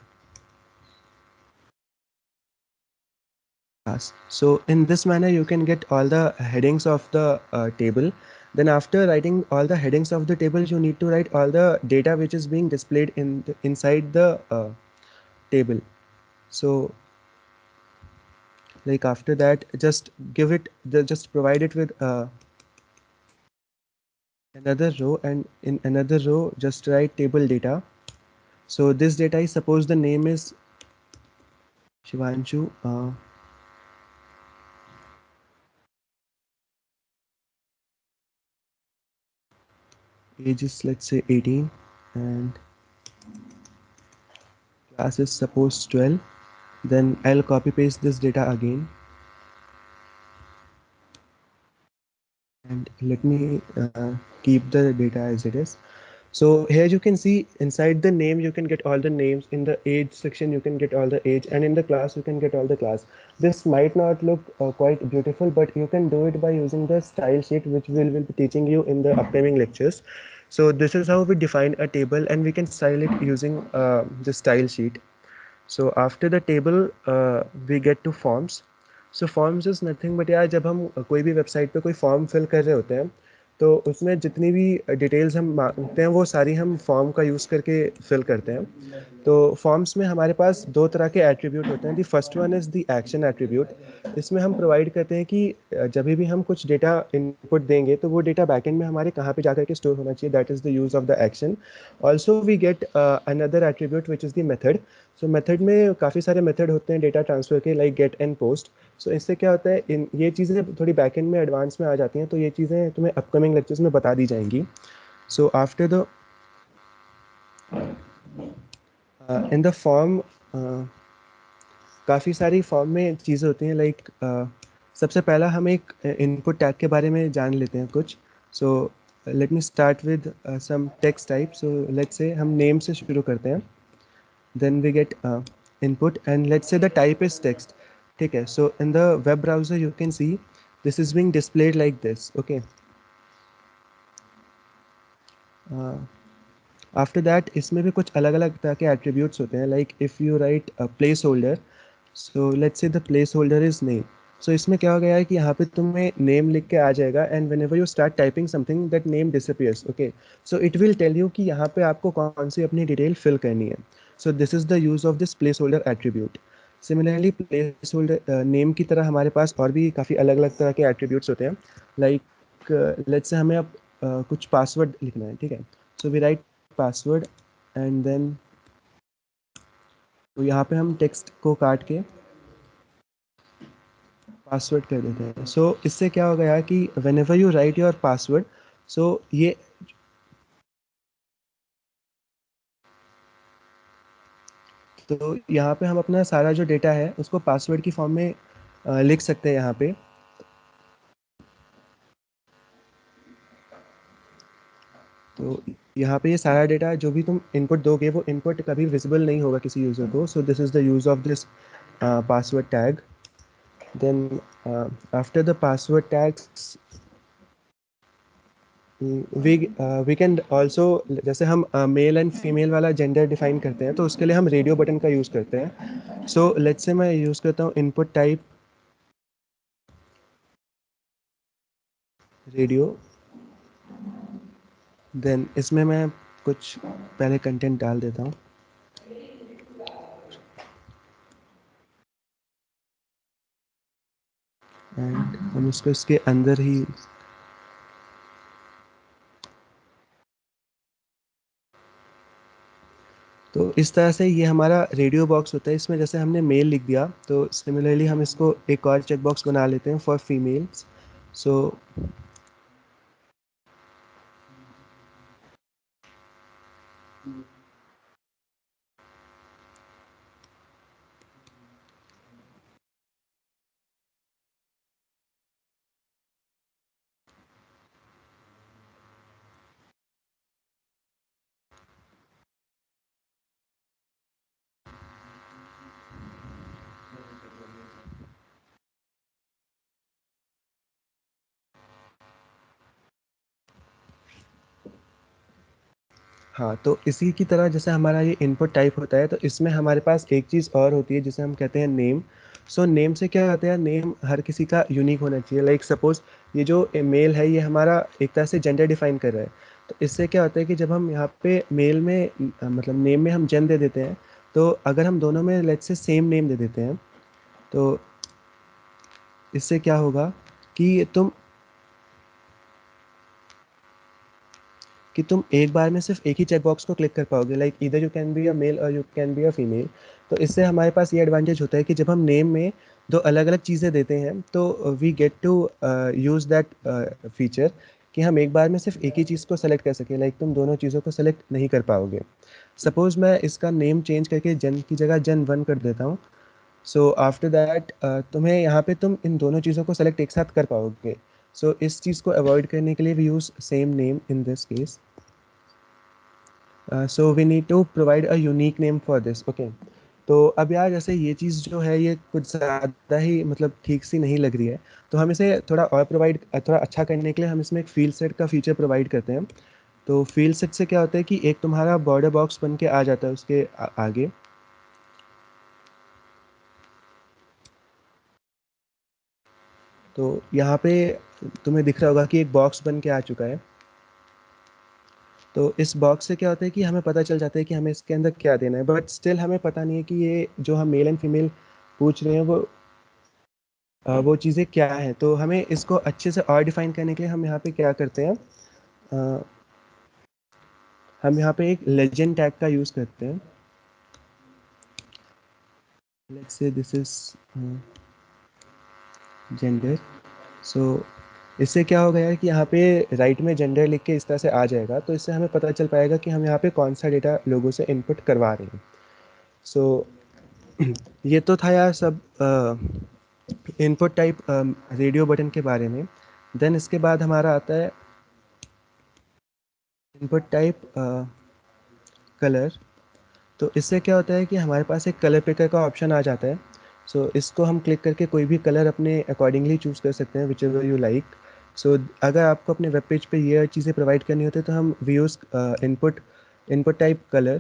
class. So in this manner, you can get all the headings of the table. Then after writing all the headings of the table, you need to write all the data which is being displayed inside the table. So like after that, just give it, just provide it with another row, and in another row, just write table data. So this data is, suppose the name is Shivanshu. Age is, let's say, 18, and class is suppose 12. Then I'll copy paste this data again, and let me keep the data as it is. So here you can see inside the name you can get all the names, in the age section you can get all the age, and in the class you can get all the class. This might not look quite beautiful, but you can do it by using the style sheet, which we will be teaching you in the upcoming lectures. So this is how we define a table, and we can style it using the style sheet. So after the table we get to forms. So forms is nothing but यार, जब हम कोई भी website पे कोई form fill कर रहे होते हैं, तो उसमें जितनी भी डिटेल्स हम मांगते हैं वो सारी हम फॉर्म का यूज़ करके फिल करते हैं. तो फॉर्म्स में हमारे पास दो तरह के एट्रीब्यूट होते हैं. The first one is the action attribute. इसमें हम प्रोवाइड करते हैं कि जब भी हम कुछ डेटा इनपुट देंगे तो वो डेटा बैकएंड में हमारे कहाँ पे जाकर के स्टोर होना चाहिए. That is the use of the action. Also we get another attribute which is the method. So method में काफ़ी सारे मेथड होते हैं डेटा ट्रांसफ़र के, like get and post. So इससे क्या होता है, इन ये चीज़ें थोड़ी बैकएंड में एडवांस में आ जाती हैं, तो ये चीज़ें तुम्हें अपकमिंग लेक्चर्स में बता दी जाएंगी. So after the in the form काफ़ी सारी फॉर्म में चीज़ें होती हैं, लाइक सबसे पहला हम एक इनपुट टैग के बारे में जान लेते हैं कुछ. So let me start with some text type. So let's say हम नेम से शुरू करते हैं. Then we get input, and let's say the type is text. ठीक है. So in the web browser you can see this is being displayed like this. Okay. After that इसमें भी कुछ अलग अलग तरह के एट्रीब्यूट्स होते हैं, like if you write placeholder, so let's say the placeholder is name. सो इसमें क्या हो गया है कि यहाँ पे तुम्हें नेम लिख के आ जाएगा, and whenever you start typing something that name disappears. Okay, so it will tell you कि यहाँ पे आपको कौन सी अपनी डिटेल फिल करनी है। So this is the use of this place holder attribute. Similarly place holder name की तरह हमारे पास और भी काफ़ी अलग अलग तरह के एट्रीब्यूट्स होते हैं, लाइक लेट्स से हमें अब कुछ पासवर्ड लिखना है, ठीक है। So we write password and then तो यहाँ पे हम टेक्स्ट को काट के पासवर्ड कर देते हैं। सो इससे क्या हो गया कि whenever you write your password, so ये तो यहाँ पे हम अपना सारा जो डेटा है उसको पासवर्ड की फॉर्म में लिख सकते हैं यहाँ पे। तो यहाँ पे ये सारा डेटा जो भी तुम इनपुट दोगे वो इनपुट कभी विजिबल नहीं होगा किसी यूज़र को। So this is the use of this password tag. Then after the password tags we can also, जैसे हम मेल एंड फीमेल वाला जेंडर डिफाइन करते हैं तो उसके लिए हम रेडियो बटन का यूज़ करते हैं। सो लेट्स से मैं यूज़ करता हूँ इनपुट टाइप रेडियो। देन इसमें मैं कुछ पहले कंटेंट डाल देता हूँ। एंड हम इसको इसके अंदर ही तो इस तरह से ये हमारा रेडियो बॉक्स होता है। इसमें जैसे हमने मेल लिख दिया तो सिमिलरली हम इसको एक और चेक बॉक्स बना लेते हैं फॉर फीमेल्स। सो हाँ, तो इसी की तरह जैसे हमारा ये इनपुट टाइप होता है तो इसमें हमारे पास एक चीज़ और होती है जिसे हम कहते हैं नेम। सो नेम से क्या होता है, नेम हर किसी का यूनिक होना चाहिए। लाइक सपोज ये जो मेल है ये हमारा एक तरह से जेंडर डिफाइन कर रहा है। तो इससे क्या होता है कि जब हम यहाँ पे मेल में मतलब नेम में हम जेन दे देते हैं, तो अगर हम दोनों में लेट्स से सेम नेम दे देते हैं तो इससे क्या होगा कि तुम एक बार में सिर्फ एक ही चेक बॉक्स को क्लिक कर पाओगे, like either you can be a male और you can be a female. तो इससे हमारे पास ये एडवांटेज होता है कि जब हम नेम में दो अलग अलग चीज़ें देते हैं तो we get to use that feature कि हम एक बार में सिर्फ एक ही चीज़ को सेलेक्ट कर सकें। लाइक तुम दोनों चीज़ों को सेलेक्ट नहीं कर पाओगे। सपोज मैं इसका नेम चेंज करके जन की जगह जन 1 कर देता हूँ। सो आफ्टर दैट तुम्हें यहाँ पे तुम इन दोनों चीज़ों को सेलेक्ट एक साथ कर पाओगे। सो इस चीज़ को अवॉइड करने के लिए we use same name in this case. So we need to provide a unique name for this. Okay, तो अब यार जैसे ये चीज़ जो है ये कुछ ज़्यादा ही मतलब ठीक सी नहीं लग रही है, तो हम इसे थोड़ा और थोड़ा अच्छा करने के लिए हम इसमें एक फील्ड सेट का फीचर प्रोवाइड करते हैं। तो फील्ड सेट से क्या होता है कि एक तुम्हारा बॉर्डर बॉक्स बन के आ जाता है उसके आगे। तो यहाँ पे तुम्हें दिख रहा होगा कि एक बॉक्स बन के आ चुका है। तो इस बॉक्स से क्या होता है कि हमें पता चल जाता है कि हमें इसके अंदर क्या देना है, बट स्टिल हमें पता नहीं है कि ये जो हम मेल एंड फीमेल पूछ रहे हैं वो चीज़ें क्या हैं। तो हमें इसको अच्छे से और डिफाइन करने के लिए हम यहाँ पे क्या करते हैं, हम यहाँ पे एक लेजेंड टैग का यूज़ करते हैं। Let's say this is gender. सो इससे क्या हो गया है कि यहाँ पे राइट में जेंडर लिख के इस तरह से आ जाएगा, तो इससे हमें पता चल पाएगा कि हम यहाँ पे कौन सा डेटा लोगों से इनपुट करवा रहे हैं। सो ये तो था यार सब इनपुट टाइप रेडियो बटन के बारे में। देन इसके बाद हमारा आता है इनपुट टाइप कलर। तो इससे क्या होता है कि हमारे पास एक कलर पिकर का ऑप्शन आ जाता है। सो इसको हम क्लिक करके कोई भी कलर अपने अकॉर्डिंगली चूज़ कर सकते हैं, विच एवर यू लाइक। सो अगर आपको अपने वेब पेज पे ये चीज़ें प्रोवाइड करनी होती है तो हम we use input input type color,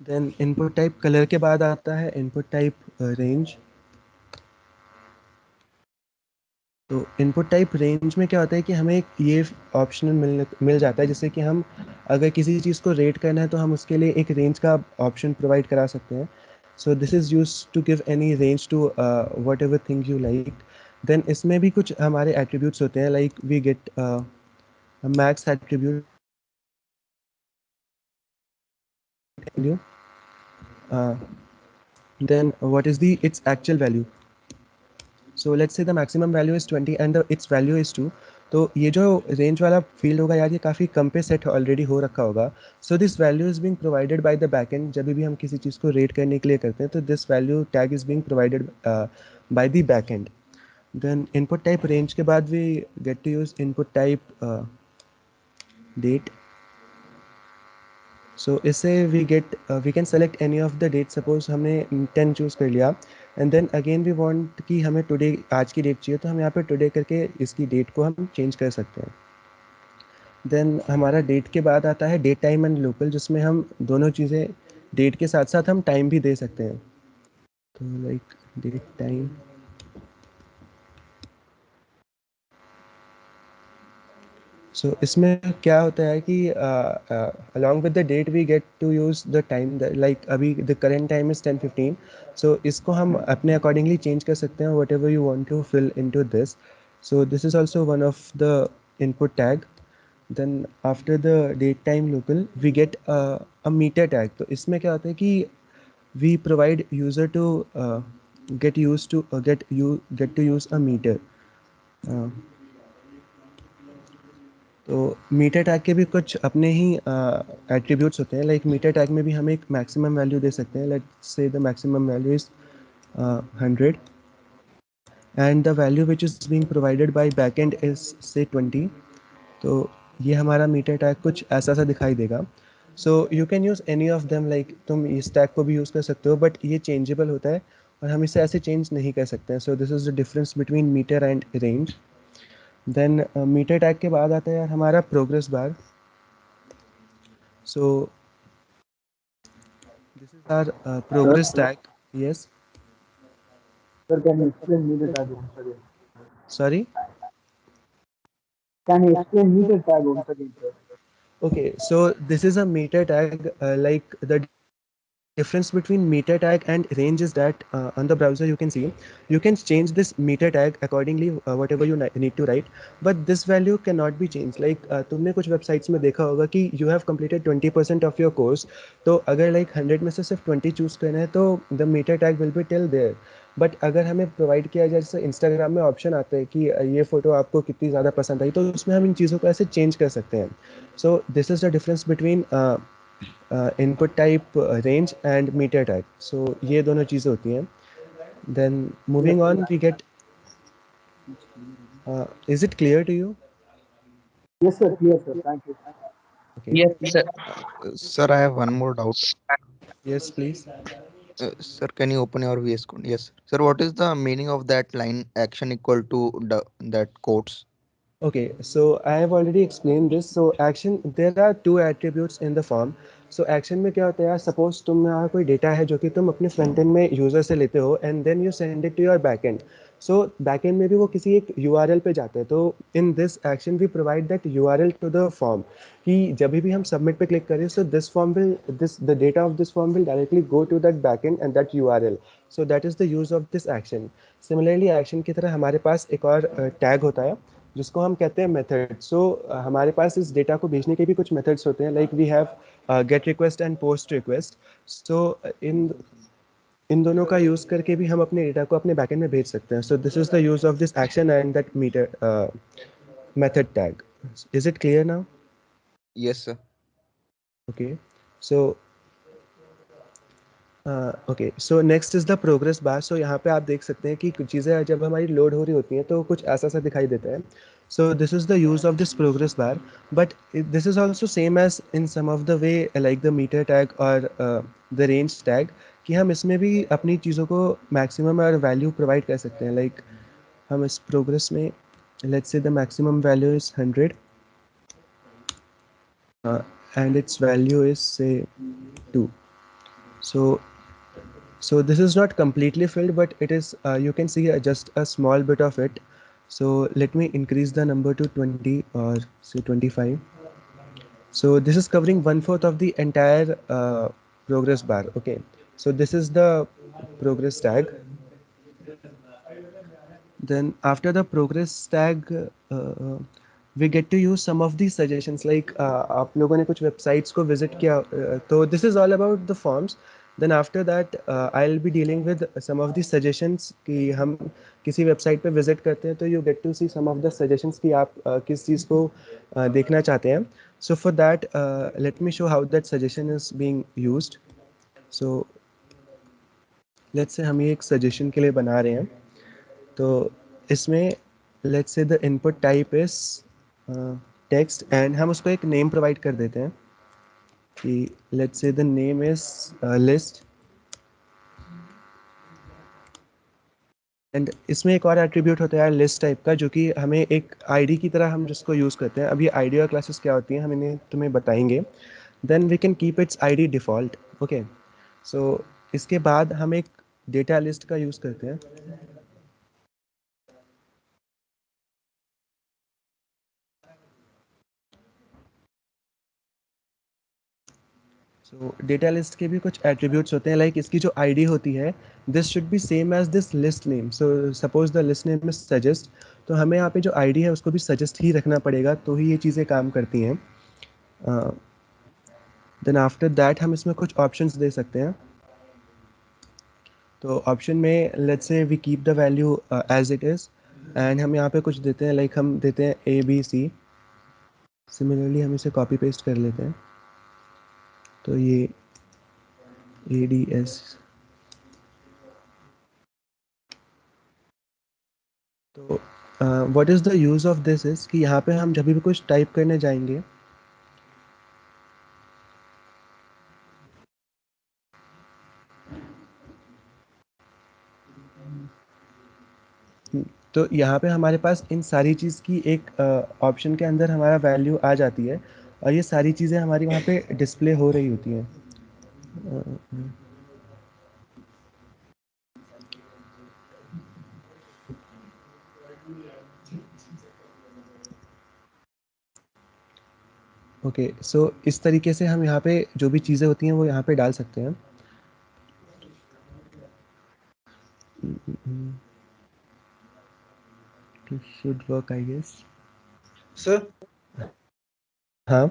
then input type color के बाद आता है input type range। तो इनपुट टाइप रेंज में क्या होता है कि हमें एक ये ऑप्शनल मिल जाता है, जिससे कि हम अगर किसी चीज़ को रेट करना है तो हम उसके लिए एक रेंज का ऑप्शन प्रोवाइड करा सकते हैं। So this is use to give any range to whatever thing you like. Then इसमें भी कुछ हमारे एट्रीब्यूट्स होते हैं, like we get max attribute, then what is the its actual value. So let's say the maximum value is 20 and its value is 2. तो ये जो range वाला फील्ड होगा यार, ये काफ़ी कम पे सेट ऑलरेडी हो रखा होगा। So this value is being provided by the backend. जब भी हम किसी चीज़ को रेट करने के लिए करते हैं तो this value tag is being provided by the backend. Then input type range के बाद we get to use input type date. So इससे we can select any of the date. Suppose हमने 10 चूज़ कर लिया and then again we want कि हमें today आज की डेट चाहिए, तो हम यहाँ पे टुडे करके इसकी डेट को हम चेंज कर सकते हैं। देन हमारा डेट के बाद आता है डेट टाइम एंड लोकल, जिसमें हम दोनों चीज़ें डेट के साथ साथ हम टाइम भी दे सकते हैं। तो लाइक डेट टाइम, सो इसमें क्या होता है कि along with the date we get to use the time, like अभी the current time is 10:15। So इसको हम अपने अकॉर्डिंगली चेंज कर सकते हैं whatever you want to fill into this. So this is also one of the input tag. Then after the date time local we get a meter tag। तो इसमें क्या होता है कि we provide user to get to use a meter। तो metre tag के भी कुछ अपने ही एट्रीब्यूट्स होते हैं, लाइक मीटर टैग में भी हम एक मैक्सिमम वैल्यू दे सकते हैं। Let's say the maximum value is 100 and the value which is being provided bye backend is से 20। तो ये हमारा मीटर टैग कुछ ऐसा सा दिखाई देगा। सो you can use any of them, like तुम इस टैग को भी यूज़ कर सकते हो, बट ये चेंजेबल होता है और हम इसे ऐसे चेंज नहीं कर सकते हैं। So this is the difference between meter and range. Then meter tag के बाद आता है यार हमारा progress bar. So this is our progress tag. Yes Sir, can you explain me the tag once again? Sorry, Can you explain me the tag once again, sir? okay, so this is a meter tag, like the difference between meter tag and range is that on the browser you can see you can change this meter tag accordingly, whatever you need to write, but this value cannot be changed। like तुमने कुछ websites में देखा होगा कि you have completed 20% of your course, तो अगर like 100 में से सिर्फ 20 चूज करना है तो the meter tag will be till there। But अगर हमें प्रोवाइड किया जाए, जैसे इंस्टाग्राम में ऑप्शन आता है कि ये फ़ोटो आपको कितनी ज़्यादा पसंद आई, तो उसमें हम इन चीज़ों को ऐसे चेंज कर सकते हैं। So this is the difference between input type range and meter tag. So ये दोनों चीज़ें होती हैं। Then moving on we get, is it clear to you? Yes, sir. Clear, sir. Thank you. Okay. Yes, sir. Sir, I have one more doubt. Yes, please. Sir, can you open your VS Code? Yes. Sir, what is the meaning of that line action equal to that quotes? Okay, so I have already explained this। So action, there are two attributes in the form। So action में क्या होता है यार, suppose तुम्हारा कोई data है जो कि तुम अपने फ्रंट एंड में यूजर से लेते हो and then you send it to your back end. So back end में भी वो किसी एक URL पे जाता है। तो in this action we provide that URL to the form, कि जब भी हम सबमिट पे क्लिक करें so this form will the data of this form will directly go to that back end and that URL। So that is the use of this action. Similarly action की तरह हमारे पास एक और tag होता है जिसको हम कहते हैं मेथड। सो हमारे पास इस डेटा को भेजने के भी कुछ मेथड्स होते हैं, like we have get request and post request. So इन दोनों का यूज़ करके भी हम अपने डेटा को अपने बैकएंड में भेज सकते हैं। So this is the use of this action and that meter method tag. Is it clear now? Yes, sir. Okay, so okay, so next is the progress bar. So यहाँ पे आप देख सकते हैं कि कुछ चीज़ें जब हमारी लोड हो रही होती हैं तो कुछ ऐसा सा दिखाई देता है। So this is the use of this progress bar, but this is also same as in some of the way like the meter tag और द रेंज टैग, कि हम इसमें भी अपनी चीज़ों को मैक्सिमम और वैल्यू प्रोवाइड कर सकते हैं। लाइक हम इस प्रोग्रेस में let's say the maximum value is 100, and its value is say 2. So this is not completely filled, but it is, you can see just a small bit of it. So let me increase the number to 20 or say 25. So this is covering 1/4 of the entire progress bar. Okay, so this is the progress tag. Then after the progress tag, we get to use some of these suggestions, like आप लोगों ने कुछ websites को visit किया, तो this is all about the forms. Then after that, I'll be dealing with some of the suggestions कि हम किसी website पे visit करते हैं, तो you get to see some of the suggestions कि आप किस चीज़ को देखना चाहते हैं. So for that, let me show how that suggestion is being used. So let's say हम ये एक suggestion के लिए बना रहे हैं. तो इसमें let's say the input type is text, and हम उसको एक नेम प्रोवाइड कर देते हैं कि let's say the name is list. And इसमें एक और एट्रीब्यूट होता है लिस्ट टाइप का, जो कि हमें एक आईडी की तरह हम जिसको यूज़ करते हैं. अब ये आईडी और क्लासेस क्या होती हैं हम इन्हें तुम्हें बताएंगे. Then we can keep its ID default. Okay, so इसके बाद हम एक डेटा लिस्ट का यूज़ करते हैं. सो डेटा लिस्ट के भी कुछ एट्रीब्यूट्स होते हैं, लाइक इसकी जो आईडी होती है, this should be same as this list name. So suppose the list name is suggest, तो हमें यहाँ पे जो आईडी है उसको भी सजेस्ट ही रखना पड़ेगा, तो ही ये चीज़ें काम करती हैं. देन आफ्टर दैट हम इसमें कुछ ऑप्शंस दे सकते हैं. तो ऑप्शन में let's say we keep the value as it is, and हम यहाँ पे कुछ देते हैं, लाइक हम देते हैं ABC. सिमिलरली हम इसे कॉपी पेस्ट कर लेते हैं. तो ये ADS. तो what is the use of this is कि यहाँ पे हम जब भी कुछ टाइप करने जाएंगे, तो यहाँ पे हमारे पास इन सारी चीज़ की एक ऑप्शन के अंदर हमारा वैल्यू आ जाती है, और ये सारी चीज़ें हमारी वहाँ पे डिस्प्ले हो रही होती हैं. ओके, सो इस तरीके से हम यहाँ पे जो भी चीज़ें होती हैं वो यहाँ पे डाल सकते हैं. It should work, I guess. Sir हाँ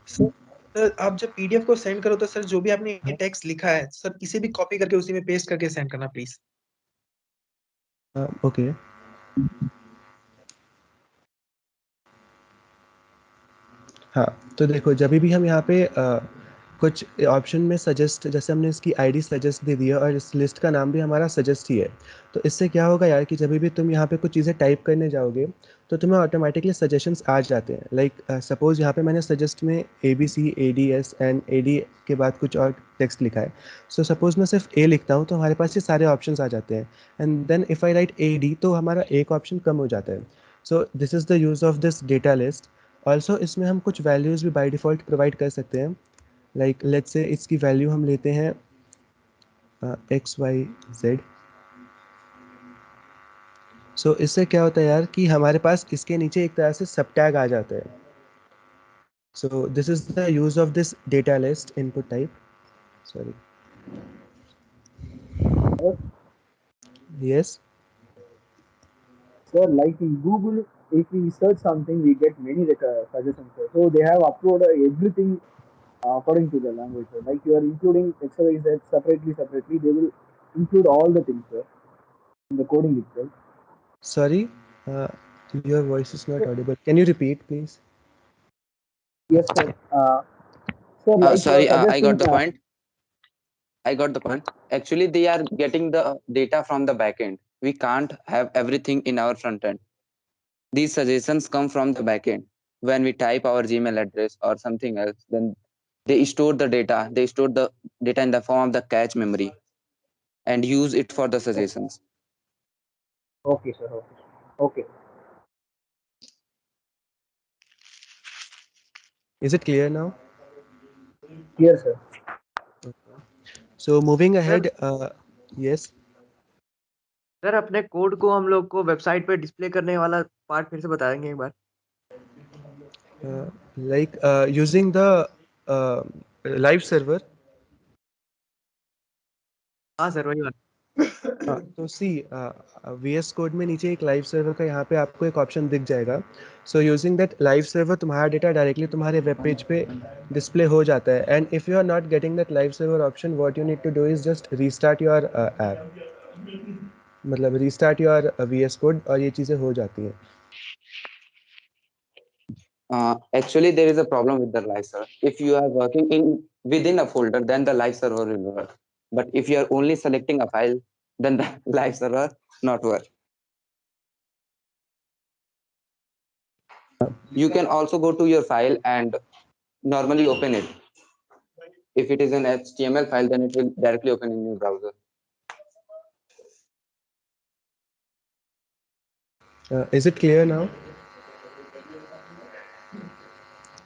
सर आप जब पीडीएफ को सेंड करो तो सर जो भी आपने ये टेक्स्ट लिखा है सर इसे भी कॉपी करके उसी में पेस्ट करके सेंड करना प्लीज. ओके. हाँ, तो देखो जब भी हम यहाँ पे कुछ ऑप्शन में सजेस्ट, जैसे हमने इसकी आईडी सजेस्ट दे दी है और इस लिस्ट का नाम भी हमारा सजेस्ट ही है, तो इससे क्या होगा यार कि जब भी तुम यहाँ पे कुछ चीज़ें टाइप करने जाओगे तो तुम्हें ऑटोमेटिकली सजेशंस आ जाते हैं. लाइक सपोज यहाँ पे मैंने सजेस्ट में ABC ADS एंड AD के बाद कुछ और टेक्स्ट लिखा है. सो सपोज मैं सिर्फ A लिखता हूँ तो हमारे पास ये सारे ऑप्शंस आ जाते हैं, and then if I write AD तो हमारा एक ऑप्शन कम हो जाता है. So this is the use of this data list. Also इसमें हम कुछ वैल्यूज़ भी बाय डिफ़ॉल्ट प्रोवाइड कर सकते हैं, लाइक लेट्स से इसकी वैल्यू हम लेते हैं XYZ. सो इससे क्या होता है यार कि हमारे पास इसके नीचे एक तरह से सब टैग आ जाता है. So this is the use of this data list input type. Sorry. Yes. Sir, like in Google, if we search something, we get many suggestions. Sir. So they have uploaded everything according to the language. Sir. Like you are including XYZ separately, they will include all the things, sir, in the coding itself. Sorry, your voice is not audible. Can you repeat, please? Yes, sir. Sir, like Sorry, you are I got the suggesting, point. I got the point. Actually, they are getting the data from the backend. We can't have everything in our front end. These suggestions come from the backend. When we type our Gmail address or something else, then they store the data. They store the data in the form of the cache memory and use it for the suggestions. Okay, sir. Okay. Is it clear now? Yes, sir. So moving sir ahead, yes. Sir अपने code को हम लोग को website पे display करने वाला part फिर से बताएंगे एक बार Like using the uh, live server. हाँ सर वही बात हाँ तो सी VS कोड में नीचे एक लाइव सर्वर का यहाँ पे आपको एक ऑप्शन दिख जाएगा. So using that live server तुम्हारा डेटा डायरेक्टली तुम्हारे वेब पेज पे डिस्प्ले हो जाता है. And if you are not getting that live server option, what you need to do is just restart your app. मतलब restart your VS code और ये चीज़ें हो जाती हैं. Actually, there is a problem with the live server. If you are working in within a folder, then the live server will work. But if you are only selecting a file, then the live server not work. You can also go to your file and normally open it. If it is an HTML file, then it will directly open in your browser. Is it clear now?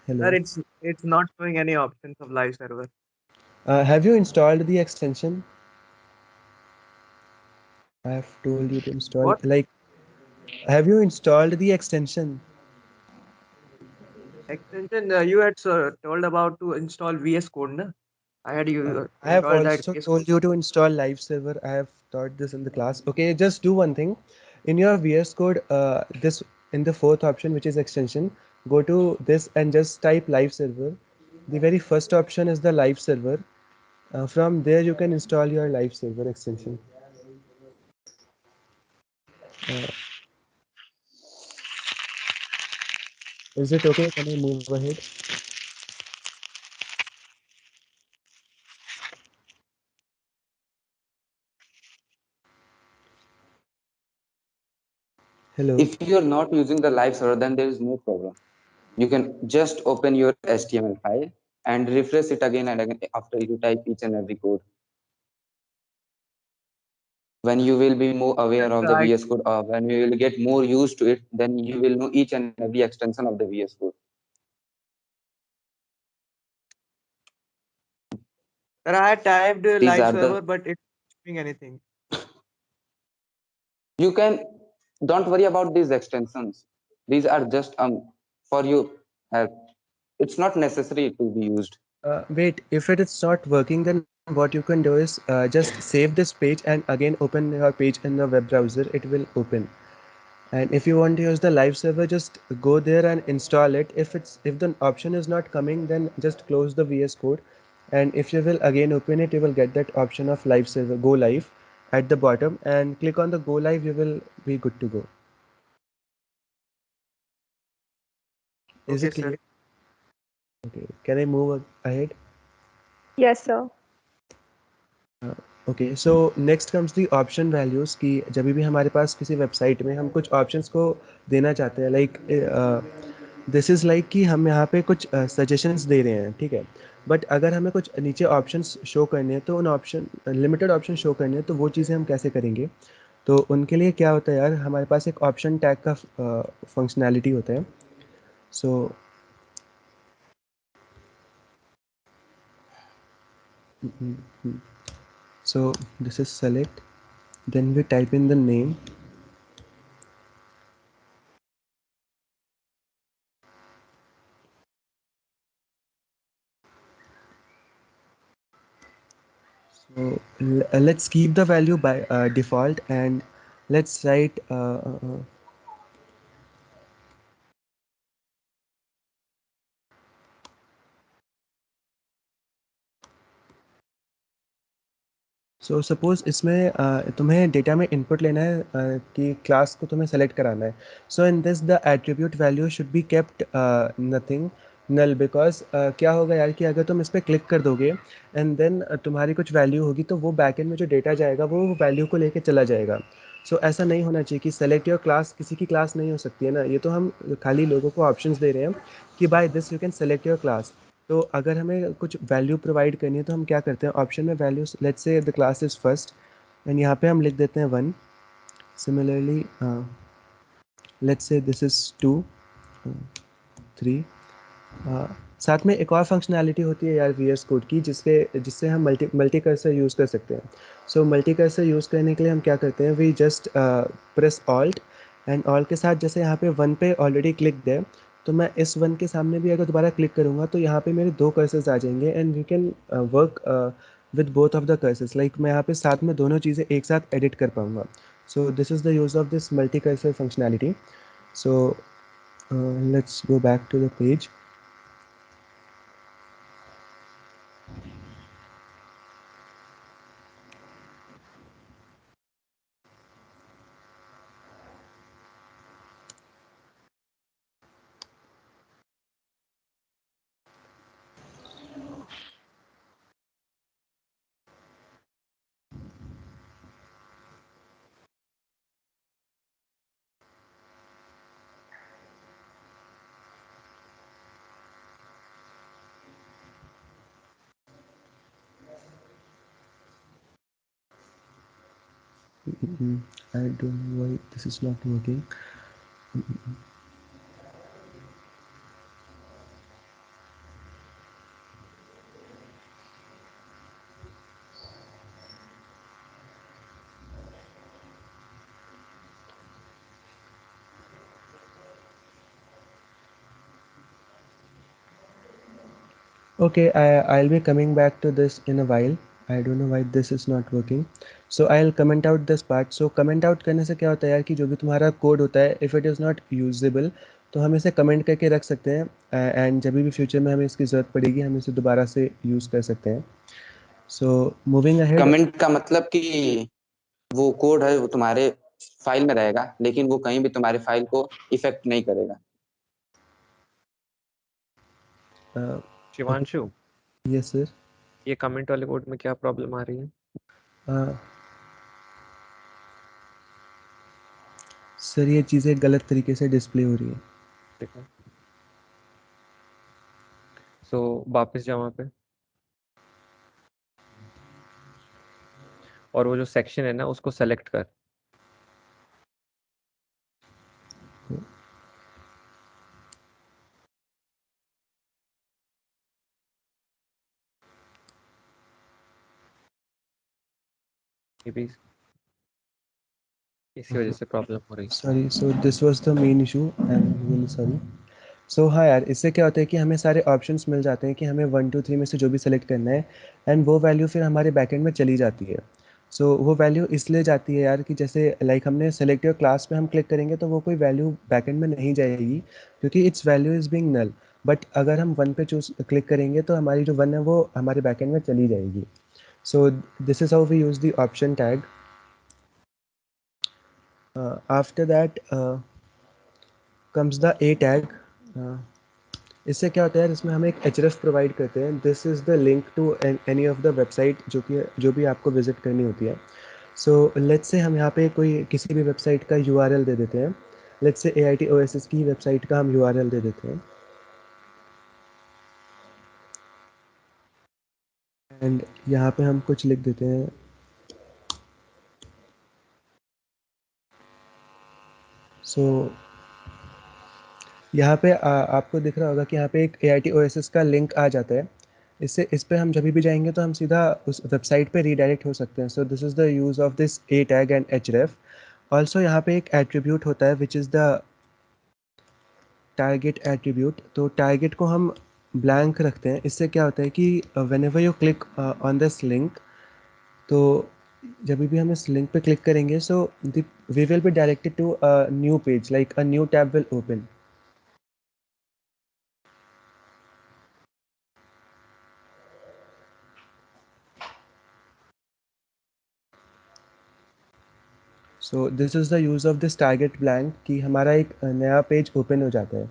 Hello. Sir it's not showing any options of live server Have you installed the extension? I have told you to install. What? Like, have you installed the extension? extension you had told about to install VS Code na I had you I have installed that also VS told you to install live server. I have taught this in the class. Okay, just do one thing. In your VS Code, this in the fourth option, which is extension, go to this and just type live server. The very first option is the live server. From there, you can install your live server extension. Is it okay? Can I move ahead? Hello. If you are not using the live server, then there is no problem. You can just open your HTML file and refresh it again and again after you type each and every code. When you will be more aware of the Right. VS Code, or when you will get more used to it, then you will know each and every extension of the VS Code. sir I had typed These live are server the, but it's not doing anything you can, don't worry about these extensions. These are just for you help. It's not necessary to be used. Wait, if it is not working, then what you can do is just save this page and again open your page in the web browser. It will open. And if you want to use the live server, just go there and install it. If the option is not coming, then just close the VS Code. And if you will again open it, you will get that option of live server, go live at the bottom, and click on the go live. You will be good to go. Is okay it clear? sir Okay. Can I move ahead? Yes, sir. Okay so next comes the option values कि जब भी हमारे पास किसी website में हम कुछ options को देना चाहते हैं. लाइक दिस इज़ लाइक कि हम यहाँ पे कुछ सजेशंस दे रहे हैं, ठीक है. बट अगर हमें कुछ नीचे ऑप्शंस शो करने हैं, तो उन ऑप्शन लिमिटेड ऑप्शन शो करने हैं, तो वो चीज़ें हम कैसे करेंगे. तो उनके लिए क्या होता है यार, हमारे पास एक ऑप्शन टैग का फंक्शनैलिटी होता है. सो so this is select, then we type in the name. So let's keep the value by default, and let's write so suppose इसमें तुम्हें डेटा में इनपुट लेना है कि क्लास को तुम्हें सेलेक्ट कराना है. So in this the attribute value should be kept nothing null, because क्या होगा यार कि अगर तुम इस पर क्लिक कर दोगे एंड देन तुम्हारी कुछ वैल्यू होगी, तो वो बैकएंड में जो डेटा जाएगा वो वैल्यू को लेके चला जाएगा. सो ऐसा नहीं होना चाहिए कि सेलेक्ट योर क्लास किसी की क्लास नहीं हो सकती है ना. ये तो हम खाली लोगों को ऑप्शंस दे रहे हैं कि by this you can select your class. तो अगर हमें कुछ वैल्यू प्रोवाइड करनी है, तो हम क्या करते हैं, ऑप्शन में values, let's say the class is first, and यहाँ पे हम लिख देते हैं 1. Similarly let's say this is 2, 3, साथ में एक और फंक्शनैलिटी होती है यार VS कोड की, जिससे हम मल्टी कर्सर यूज़ कर सकते हैं। सो मल्टी कर्सर यूज़ करने के लिए हम क्या करते हैं, we just press Alt, and Alt के साथ जैसे यहाँ पे 1 पे ऑलरेडी क्लिक्ड है, तो मैं इस 1 के सामने भी अगर दोबारा क्लिक करूँगा तो यहाँ पे मेरे 2 कर्सर्स आ जाएंगे, and we can work with both of the cursors. Like मैं यहाँ पे साथ में दोनों चीज़ें एक साथ एडिट कर पाऊँगा। सो this is the use of this multi cursor functionality. So let's go back to the page. I don't know why this is not working. Okay, I'll be coming back to this in a while. I don't know why this is not working. So I'll comment out this part. So comment out करने से क्या होता है यार कि जो भी तुम्हारा कोड होता है, if it is not usable, तो हम इसे कमेंट करके रख सकते हैं, एंड जब भी फ्यूचर में हमें इसकी ज़रूरत पड़ेगी हम इसे दोबारा से यूज़ कर सकते हैं। So moving ahead. कमेंट का मतलब कि वो कोड है वो तुम्हारे फाइल में रहेगा, लेकिन वो कहीं भी तुम्हारे फाइल को इफेक्ट नहीं करेगा। Shivanshu, yes sir. ये कमेंट वाले कोड में क्या प्रॉब्लम आ रही है? सर ये चीज़ें गलत तरीके से डिस्प्ले हो रही है। देखो, सो वापस जाओ वहाँ पे, और वो जो सेक्शन है ना उसको सेलेक्ट कर। ये भी इसी वजह से प्रॉब्लम हो रही है। Sorry, so this was the main issue, I am really sorry. So हाँ यार, इससे क्या होता है कि हमें सारे ऑप्शंस मिल जाते हैं कि हमें 1 2 3 में से जो भी सेलेक्ट करना है, एंड वो वैल्यू फिर हमारे बैकएंड में चली जाती है। सो वो वैल्यू इसलिए जाती है यार कि जैसे लाइक हमने सेलेक्ट योर क्लास पे हम क्लिक करेंगे तो वो कोई वैल्यू बैकएंड में नहीं जाएगी, क्योंकि its value is being null. But अगर हम 1 पे चूज क्लिक करेंगे तो हमारी जो 1 है वो हमारे बैकएंड में चली जाएगी। So this is how we use the option tag. After that comes the a tag. इससे क्या होता है, इसमें हम एक href प्रोवाइड करते हैं। This is the link to any of the website जो भी आपको विजिट करनी होती है। सो लेट्स से हम यहाँ पे कोई किसी भी वेबसाइट का URL दे देते हैं। लेट्स से AITOSS की वेबसाइट का हम URL दे देते हैं, एंड यहाँ पे हम कुछ लिख देते हैं। सो यहाँ पे आपको दिख रहा होगा कि यहाँ पे एक AITOSS का लिंक आ जाता है। इस पे हम जब भी जाएंगे तो हम सीधा उस वेबसाइट पे रीडायरेक्ट हो सकते हैं। So this is the use of this a tag and href। Also यहाँ पे एक एट्रीब्यूट होता है विच इज़ द टारगेट एट्रीब्यूट। तो टारगेट को हम ब्लैंक रखते हैं। इससे क्या होता है कि whenever you click on this link, तो जब भी हम इस लिंक पे क्लिक करेंगे so we will be directed to a new page, like a new tab will open. So this is the use of this target blank कि हमारा एक नया पेज ओपन हो जाता है।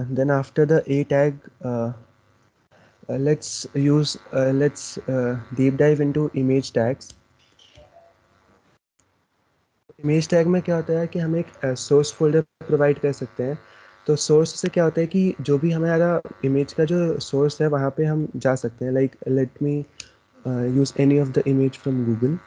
Then after the a tag, let's deep dive into image tags. Image tag में क्या होता है कि हम एक सोर्स फोल्डर प्रोवाइड कर सकते हैं। तो सोर्स से क्या होता है कि जो भी हमारा इमेज का जो सोर्स है वहाँ पे हम जा सकते हैं। Like let me use any of the image from Google.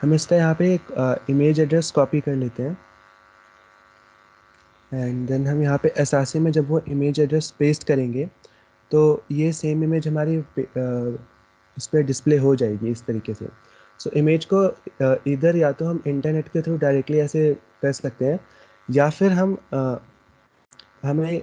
हम इसका यहाँ पे एक इमेज एड्रेस कॉपी कर लेते हैं एंड देन हम यहाँ पे एसआरसी में जब वो इमेज एड्रेस पेस्ट करेंगे तो ये सेम इमेज हमारी इस पर डिस्प्ले हो जाएगी इस तरीके से। सो इमेज को इधर या तो हम इंटरनेट के थ्रू डायरेक्टली ऐसे कर सकते हैं या फिर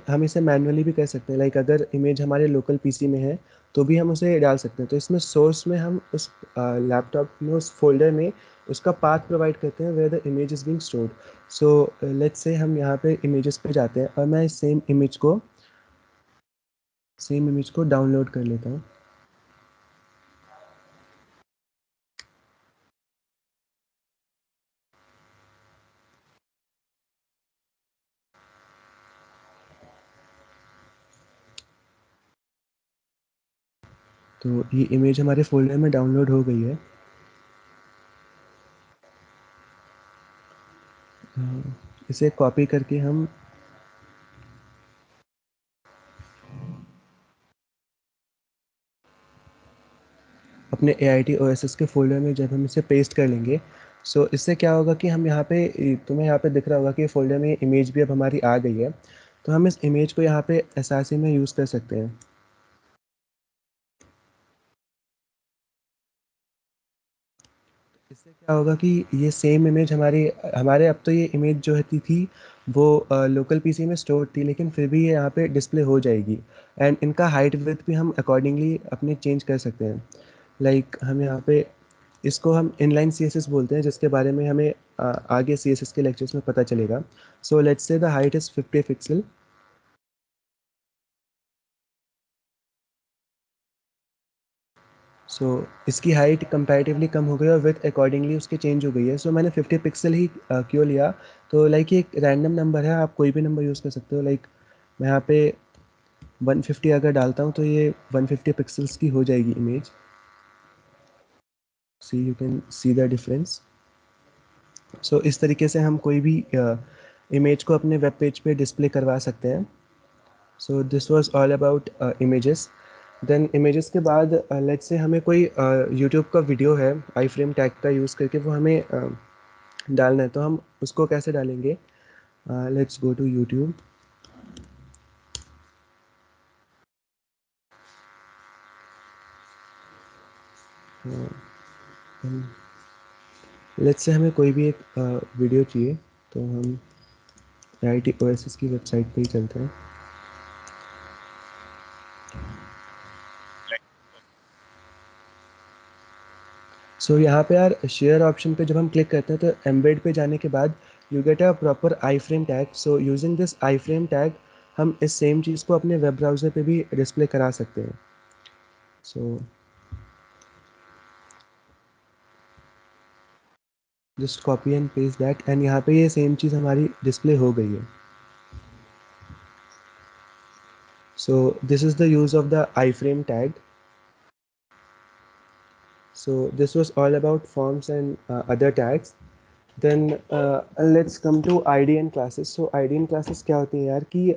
हम इसे मैनुअली भी कर सकते हैं। लाइक अगर इमेज हमारे लोकल पीसी में है तो भी हम उसे डाल सकते हैं। तो इसमें सोर्स में हम उस लैपटॉप में उस फोल्डर में उसका पाथ प्रोवाइड करते हैं where the image is being stored. So let's say हम यहाँ पे इमेजेस पे जाते हैं और मैं इस सेम इमेज को डाउनलोड कर लेता हूँ। तो ये इमेज हमारे फोल्डर में डाउनलोड हो गई है। इसे कॉपी करके हम अपने AIT OSS के फोल्डर में जब हम इसे पेस्ट कर लेंगे सो इससे क्या होगा कि हम यहाँ पे तुम्हें यहाँ पे दिख रहा होगा कि फोल्डर में इमेज भी अब हमारी आ गई है। तो हम इस इमेज को यहाँ पे SRC में यूज़ कर सकते हैं। इससे क्या होगा कि ये सेम इमेज हमारे अब तो ये इमेज जो थी वो लोकल पीसी में स्टोर थी, लेकिन फिर भी ये यहाँ पे डिस्प्ले हो जाएगी एंड इनका हाइट विड्थ भी हम अकॉर्डिंगली अपने चेंज कर सकते हैं। लाइक हम यहाँ पे इसको हम इनलाइन CSS बोलते हैं, जिसके बारे में हमें आगे CSS के लेक्चर्स में पता चलेगा। So let's say the height is 50 pixel. So इसकी हाइट कंपैरेटिवली कम हो गई और विथ अकॉर्डिंगली उसकी चेंज हो गई है। सो मैंने 50 पिक्सल ही क्यों लिया, तो लाइक ये एक रैंडम नंबर है, आप कोई भी नंबर यूज़ कर सकते हो। लाइक मैं यहाँ पे 150 अगर डालता हूँ तो ये 150 पिक्सल्स की हो जाएगी image. See you can see the difference. So इस तरीके से हम कोई भी इमेज को अपने वेब पेज पे डिस्प्ले करवा सकते हैं। So this was all about images. Then images के बाद लेट्स से हमें कोई यूट्यूब का वीडियो है आई फ्रेम टैग का यूज़ करके वो हमें डालना है, तो हम उसको कैसे डालेंगे? Let's go to YouTube. Let's say हमें कोई भी एक वीडियो चाहिए, तो हम AIT OSS की वेबसाइट पे ही चलते हैं। सो यहाँ पे यार शेयर ऑप्शन पे जब हम क्लिक करते हैं तो एम्बेड पे जाने के बाद you get a proper I frame tag. So using this I frame tag हम इस सेम चीज़ को अपने वेब ब्राउज़र पे भी डिस्प्ले करा सकते हैं। So just copy and paste that and यहाँ पे ये सेम चीज़ हमारी डिस्प्ले हो गई है। So this is the use of the iframe tag. So this was all about forms and other tags. Then let's come to IDN classes. So IDN classes क्या होती है यार कि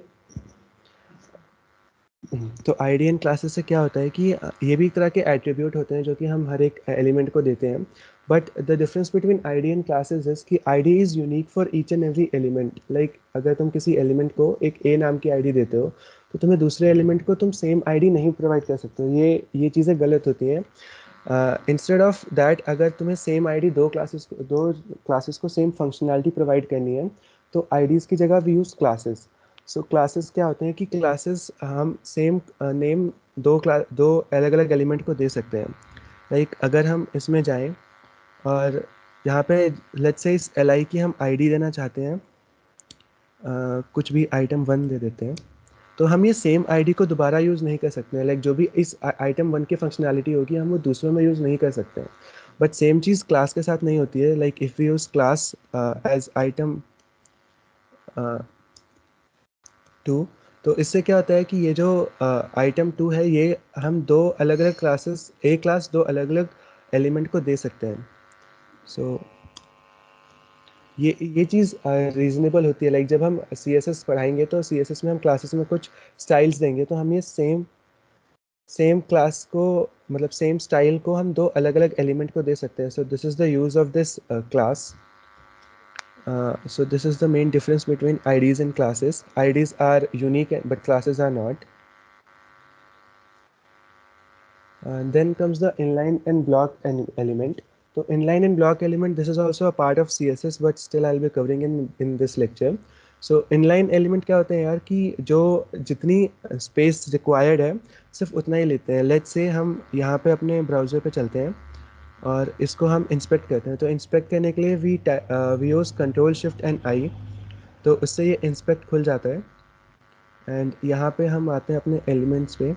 तो IDN क्लासेस से क्या होता है कि ये भी एक तरह के एट्रीब्यूट होते हैं जो कि हम हर एक एलिमेंट को देते हैं। But the difference between IDN classes is कि ID is unique for each and every element. Like अगर तुम किसी एलिमेंट को एक A नाम की ID देते हो तो तुम्हें दूसरे एलिमेंट को तुम सेम ID नहीं प्रोवाइड कर सकते हो। ये चीज़ें गलत होती हैं। इंस्टेड ऑफ दैट अगर तुम्हें सेम ID दो क्लासेस को सेम फंक्शनैलिटी प्रोवाइड करनी है तो IDs की जगह we use classes. So classes क्या होते हैं कि क्लासेस हम सेम नेम दो अलग अलग एलिमेंट को दे सकते हैं। लाइक अगर हम इसमें जाएं और यहाँ पे लेट्स से इस LI की हम ID देना चाहते हैं, कुछ भी आइटम 1 दे देते हैं, तो हम ये सेम ID को दोबारा यूज़ नहीं कर सकते हैं। लाइक जो भी इस आइटम 1 की फंक्शनैलिटी होगी हम वो दूसरों में यूज़ नहीं कर सकते हैं। बट सेम चीज़ क्लास के साथ नहीं होती है। Like if you use class as item 2, तो इससे क्या होता है कि ये जो आइटम 2 है ये हम दो अलग अलग क्लासेस एक क्लास दो अलग अलग एलिमेंट को दे सकते हैं। सो ये चीज़ रीज़नेबल होती है। लाइक जब हम CSS पढ़ाएंगे तो CSS में हम क्लासेस में कुछ स्टाइल्स देंगे तो हम ये सेम सेम क्लास को मतलब सेम स्टाइल को हम दो अलग अलग एलिमेंट को दे सकते हैं. So this is the use of this class. So this is the main difference between IDs and classes. IDs are unique but classes are not. Then comes the inline and block element. So inline and block element, this is also a part of CSS, but still I'll be covering in this lecture. So inline element क्या होते हैं यार कि जो जितनी space required है सिर्फ उतना ही लेते हैं. Let's say हम यहाँ पे अपने browser पे चलते हैं और इसको हम इंस्पेक्ट करते हैं. तो इंस्पेक्ट करने के लिए we use control shift and I. तो उससे ये इंस्पेक्ट खुल जाता है. एंड यहाँ पे हम आते हैं अपने एलिमेंट्स पे.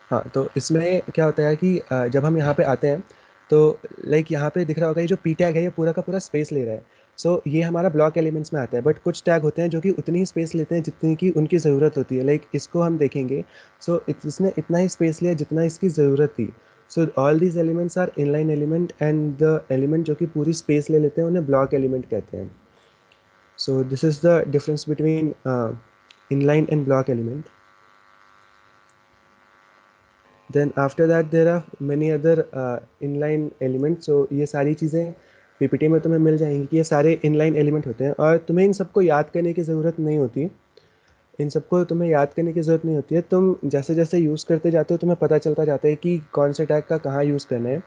हाँ, तो इसमें क्या होता है कि जब हम यहाँ पे आते हैं तो लाइक यहाँ पे दिख रहा होगा ये जो पी टैग है ये पूरा का पूरा स्पेस ले रहा है. सो ये हमारा ब्लॉक एलिमेंट्स में आता है. बट कुछ टैग होते हैं जो कि उतनी ही स्पेस लेते हैं जितनी की उनकी ज़रूरत होती है. लाइक इसको हम देखेंगे. सो इसने इतना ही स्पेस लिया जितना इसकी ज़रूरत थी. So all these elements are inline element and the element जो कि पूरी स्पेस ले लेते हैं उन्हें ब्लॉक एलिमेंट कहते हैं. So this is the difference between inline and block element. Then after that there are many other inline elements. So ये सारी चीज़ें पीपीटी में तुम्हें मिल जाएंगी कि ये सारे इनलाइन एलिमेंट होते हैं और तुम्हें इन सबको याद करने की ज़रूरत नहीं होती. इन सबको तुम्हें याद करने की ज़रूरत नहीं होती है. तुम जैसे जैसे यूज़ करते जाते हो तुम्हें पता चलता जाता है कि कौन से टैग का कहाँ यूज़ करना है.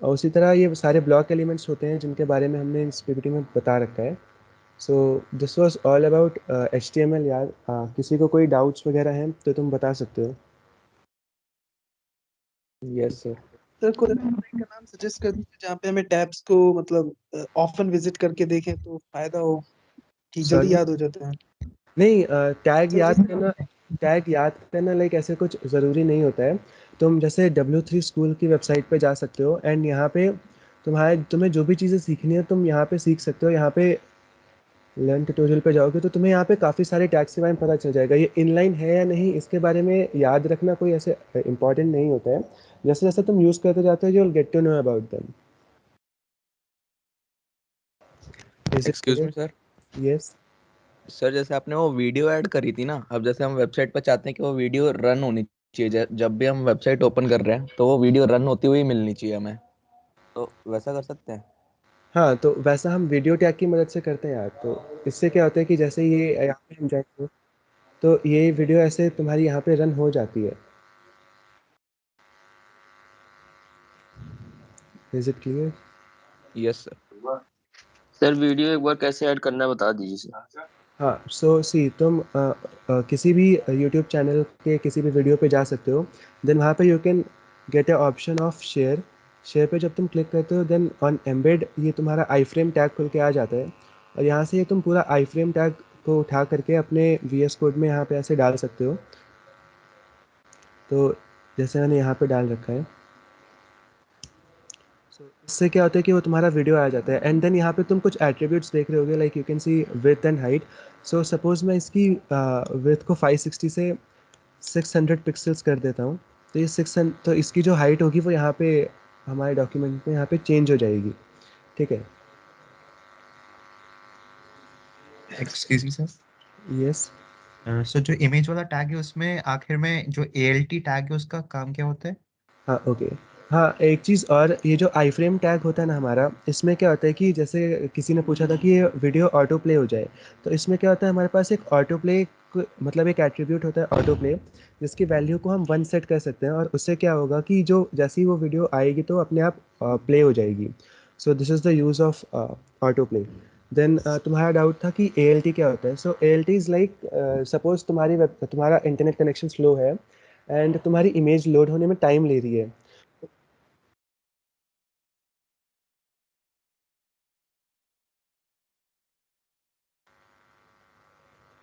और उसी तरह ये सारे ब्लॉक एलिमेंट्स होते हैं जिनके बारे में हमने इस पीपीटी में बता रखा है. So this was all about HTML यार. किसी को कोई डाउट्स वगैरह हैं तो तुम बता सकते हो. Yes sir. सर कोई वेबसाइट का नाम सजेस्ट कर दीजिए जहाँ पे हमें टैब्स को मतलब ऑफन विजिट करके देखें तो फायदा हो कि जल्दी Sorry? याद हो जाता है. नहीं, टैग सर याद जैसे करना लाइक ऐसे कुछ ज़रूरी नहीं होता है. तुम जैसे W3 स्कूल की वेबसाइट पे जा सकते हो एंड यहाँ पे तुम्हें जो भी चीज़ें सीखनी है तुम यहाँ पे सीख सकते हो. यहाँ पे लर्न ट्यूटोरियल पे जाओगे तो तुम्हें यहाँ पे काफ़ी सारे टैग्स के बारे में पता चल जाएगा. ये इनलाइन है या नहीं इसके बारे में याद रखना कोई ऐसे इम्पॉर्टेंट नहीं होता है. जैसे जैसे तुम यूज़ करते जाते हो you will get to know about them. Excuse me sir. Yes sir जैसे आपने वो वीडियो ऐड करी थी ना, अब जैसे हम वेबसाइट पर चाहते हैं कि वो वीडियो रन होनी चाहिए. जब भी हम वेबसाइट ओपन कर रहे हैं तो वो वीडियो रन होती हुई मिलनी चाहिए हमें, तो वैसा कर सकते हैं? हाँ, तो वैसा हम वीडियो टैग की मदद से करते हैं यार. तो इससे क्या होता है कि जैसे ये यहाँ पे हम जाएंगे तो ये वीडियो ऐसे तुम्हारी यहाँ पे रन हो जाती है. Is it clear? Yes sir. Sir video एक बार कैसे ऐड करना है बता दीजिए सर. हाँ, सो सी तुम किसी भी यूट्यूब चैनल के किसी भी वीडियो पे जा सकते हो. देन वहाँ पे you can get A option of share. Share पे जब तुम क्लिक करते हो देन ऑन एम्बेड ये तुम्हारा आई फ्रेम टैग खुल के आ जाता है. और यहाँ से ये तुम पूरा आई फ्रेम टैग को उठा करके अपने VS कोड में यहाँ पे ऐसे डाल सकते हो. तो जैसे मैंने यहाँ पे डाल रखा है. इससे क्या होता है कि वो तुम्हारा वीडियो आ जाता है. एंड देन यहाँ पे तुम कुछ एट्रीब्यूट्स देख रहे होगे like you can C width and height. So suppose मैं इसकी विड्थ को 560 से 600 पिक्सल्स कर देता हूँ. तो ये 600 तो इसकी जो हाइट होगी वो यहाँ पे हमारे डॉक्यूमेंट में यहाँ पे चेंज हो जाएगी. ठीक है. Excuse me sir. यस. सो जो इमेज वाला टैग है उसमें आखिर में जो ALT टैग है उसका काम क्या होता है? हाँ ओके. हाँ, एक चीज़ और ये जो आई फ्रेम टैग होता है ना हमारा, इसमें क्या होता है कि जैसे किसी ने पूछा था कि ये वीडियो ऑटो प्ले हो जाए. तो इसमें क्या होता है हमारे पास एक ऑटो प्ले मतलब एक एट्रीब्यूट होता है ऑटो प्ले जिसकी वैल्यू को हम 1 सेट कर सकते हैं. और उससे क्या होगा कि जो जैसे ही वो वीडियो आएगी तो अपने आप प्ले हो जाएगी. So this is the use of auto play. Then तुम्हारा डाउट था कि ALT क्या होता है. So ALT is like suppose तुम्हारा इंटरनेट कनेक्शन स्लो है एंड तुम्हारी इमेज लोड होने में टाइम ले रही है.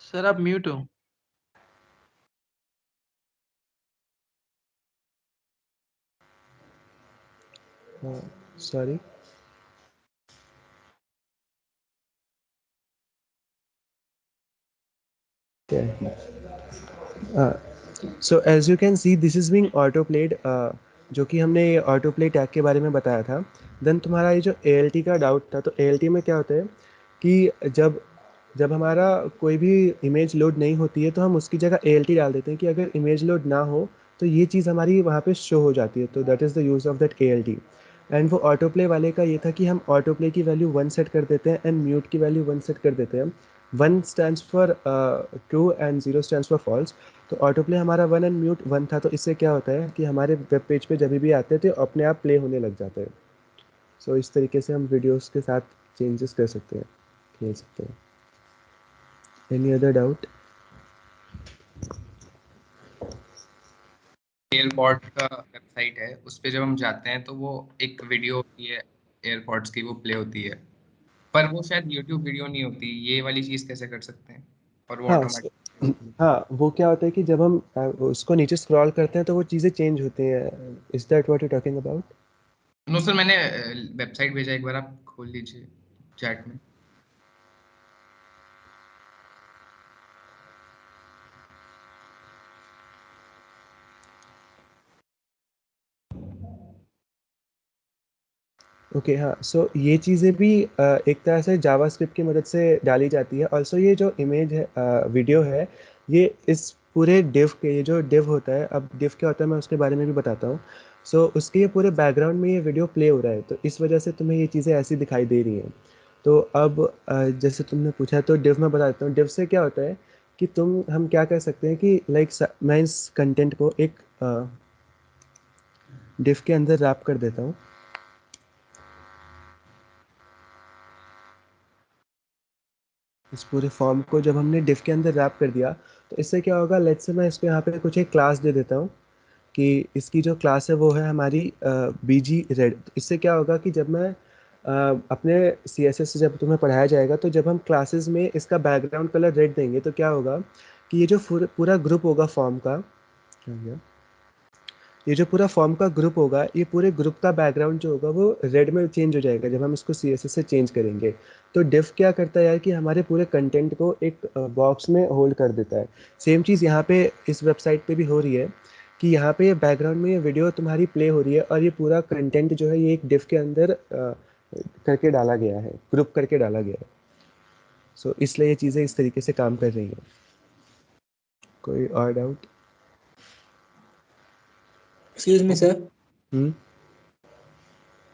सर आप म्यूट हो. Sorry. So as you can see, this is being auto played, जो कि हमने ऑटो प्ले टैग के बारे में बताया था. देन तुम्हारा ये जो ALT का डाउट था, तो ALT में क्या होता है कि जब जब हमारा कोई भी इमेज लोड नहीं होती है तो हम उसकी जगह ALT डाल देते हैं कि अगर इमेज लोड ना हो तो ये चीज़ हमारी वहाँ पे शो हो जाती है. तो that is the use of that ALT. And वो ऑटो प्ले वाले का ये था कि हम ऑटो प्ले की वैल्यू 1 सेट कर देते हैं एंड म्यूट की वैल्यू 1 सेट कर देते हैं. 1 stands for true and 0 stands for false. तो ऑटो प्ले हमारा 1 एंड म्यूट 1 था. तो इससे क्या होता है कि हमारे वेब पेज पे जब भी आते हैं तो अपने आप प्ले होने लग जाते हैं. सो इस तरीके से हम वीडियोस के साथ चेंजेस कर सकते हैं, खेल सकते हैं. Any other doubt? एयरपॉड का वेबसाइट है, उस पे जब हम जाते हैं तो वो एक वीडियो होती है एयरपॉड्स की, वो प्ले होती है, पर वो शायद यूट्यूब वीडियो नहीं होती. ये वाली चीज़ कैसे कर सकते हैं? और वो हाँ ऑटोमेटिक हाँ, वो क्या होता है कि जब हम उसको नीचे स्क्रॉल करते हैं तो वो चीज़ें चेंज होती हैं. Is that what you talking about? No sir, मैंने वेबसाइट भेजा, एक बार आप खोल लीजिए चैट में. ओके हाँ, सो ये चीज़ें भी एक तरह से जावास्क्रिप्ट की मदद से डाली जाती है. ऑल्सो ये जो इमेज है, वीडियो है, ये इस पूरे डिव के, ये जो डिव होता है, अब डिव क्या होता है मैं उसके बारे में भी बताता हूँ. सो उसके ये पूरे बैकग्राउंड में ये वीडियो प्ले हो रहा है, तो इस वजह से तुम्हें ये चीज़ें ऐसी दिखाई दे रही हैं. तो अब जैसे तुमने पूछा तो डिव में बता देता हूँ. डिव से क्या होता है कि हम क्या कर सकते हैं कि लाइक मैं इस कंटेंट को एक डिव के अंदर रैप कर देता हूँ. इस पूरे फॉर्म को जब हमने डिव के अंदर रैप कर दिया तो इससे क्या होगा, लेट्स से मैं इसको यहाँ पे कुछ एक क्लास दे देता हूँ कि इसकी जो क्लास है वो है हमारी BG रेड. तो इससे क्या होगा कि जब मैं अपने CSS से जब तुम्हें पढ़ाया जाएगा तो जब हम क्लासेस में इसका बैकग्राउंड कलर रेड देंगे तो क्या होगा कि ये जो पूरा ग्रुप होगा फॉर्म का, क्या हो गया? ये जो पूरा फॉर्म का ग्रुप होगा, ये पूरे ग्रुप का बैकग्राउंड जो होगा वो रेड में चेंज हो जाएगा जब हम इसको CSS से चेंज करेंगे. तो डिव क्या करता है यार कि हमारे पूरे कंटेंट को एक बॉक्स में होल्ड कर देता है. सेम चीज़ यहाँ पे इस वेबसाइट पे भी हो रही है कि यहाँ पे बैकग्राउंड में ये वीडियो तुम्हारी प्ले हो रही है और ये पूरा कंटेंट जो है ये एक डिव के अंदर करके डाला गया है, ग्रुप करके डाला गया है. सो इसलिए ये चीज़ें इस तरीके से काम कर रही हैं. कोई और doubt? Excuse me, sir. Hmm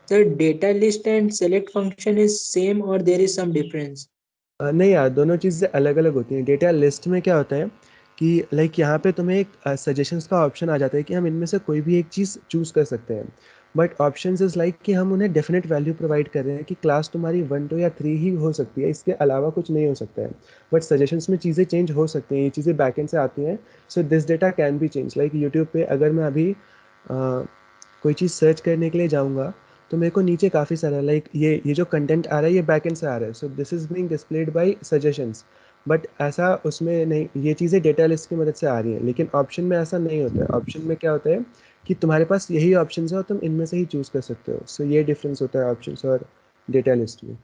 Sir, data list and select function is same or there is some difference? नहीं यार, दोनों चीज़ें अलग अलग होती हैं. डेटा लिस्ट में क्या होता है कि लाइक यहाँ पे तुम्हें एक सजेशंस का ऑप्शन आ जाता है कि हम इनमें से कोई भी एक चीज़ चूज़ कर सकते हैं. बट ऑप्शंस इज़ लाइक कि हम उन्हें डेफिनेट वैल्यू प्रोवाइड कर रहे हैं कि क्लास तुम्हारी 1 2 या 3 ही हो सकती है, इसके अलावा कुछ नहीं हो सकता है. बट सजेशंस में चीज़ें चेंज हो सकती हैं, ये चीज़ें बैकएंड से आती हैं. So this data can be change. Like YouTube पे अगर मैं अभी कोई चीज़ सर्च करने के लिए जाऊँगा तो मेरे को नीचे काफ़ी सारा लाइक ये जो कंटेंट आ रहा है ये बैकएंड से आ रहा है. So this is being displayed bye suggestions. But ऐसा उसमें नहीं, ये चीज़ें डेटा लिस्ट की मदद से आ रही हैं. लेकिन ऑप्शन में ऐसा नहीं होता है. ऑप्शन में क्या होता है कि तुम्हारे पास यही ऑप्शन है और तुम इनमें से ही चूज़ कर सकते हो. सो ये डिफरेंस होता है ऑप्शन और डेटा लिस्ट में.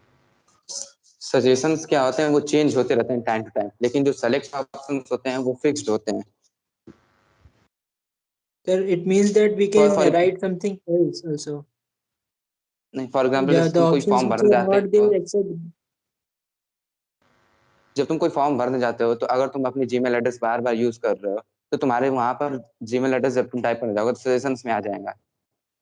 सजेशंस क्या होते हैं वो चेंज होते रहते हैं टाइम टू टाइम, लेकिन जो सेलेक्ट ऑप्शंस होते हैं वो फिक्स्ड होते हैं. Sir, it means that we can write something else also. नहीं, फॉर एग्जांपल Yeah, जैसे the तुम कोई options फॉर्म which भरने are जाते not there हो, except. जब तुम कोई फॉर्म भरने जाते हो तो अगर तुम अपनी जीमेल एड्रेस बार बार यूज कर रहे हो तो तुम्हारे वहां पर जीमेल एड्रेस जब तुम टाइप करने जाओगे तो सजेशंस में आ जाएगा.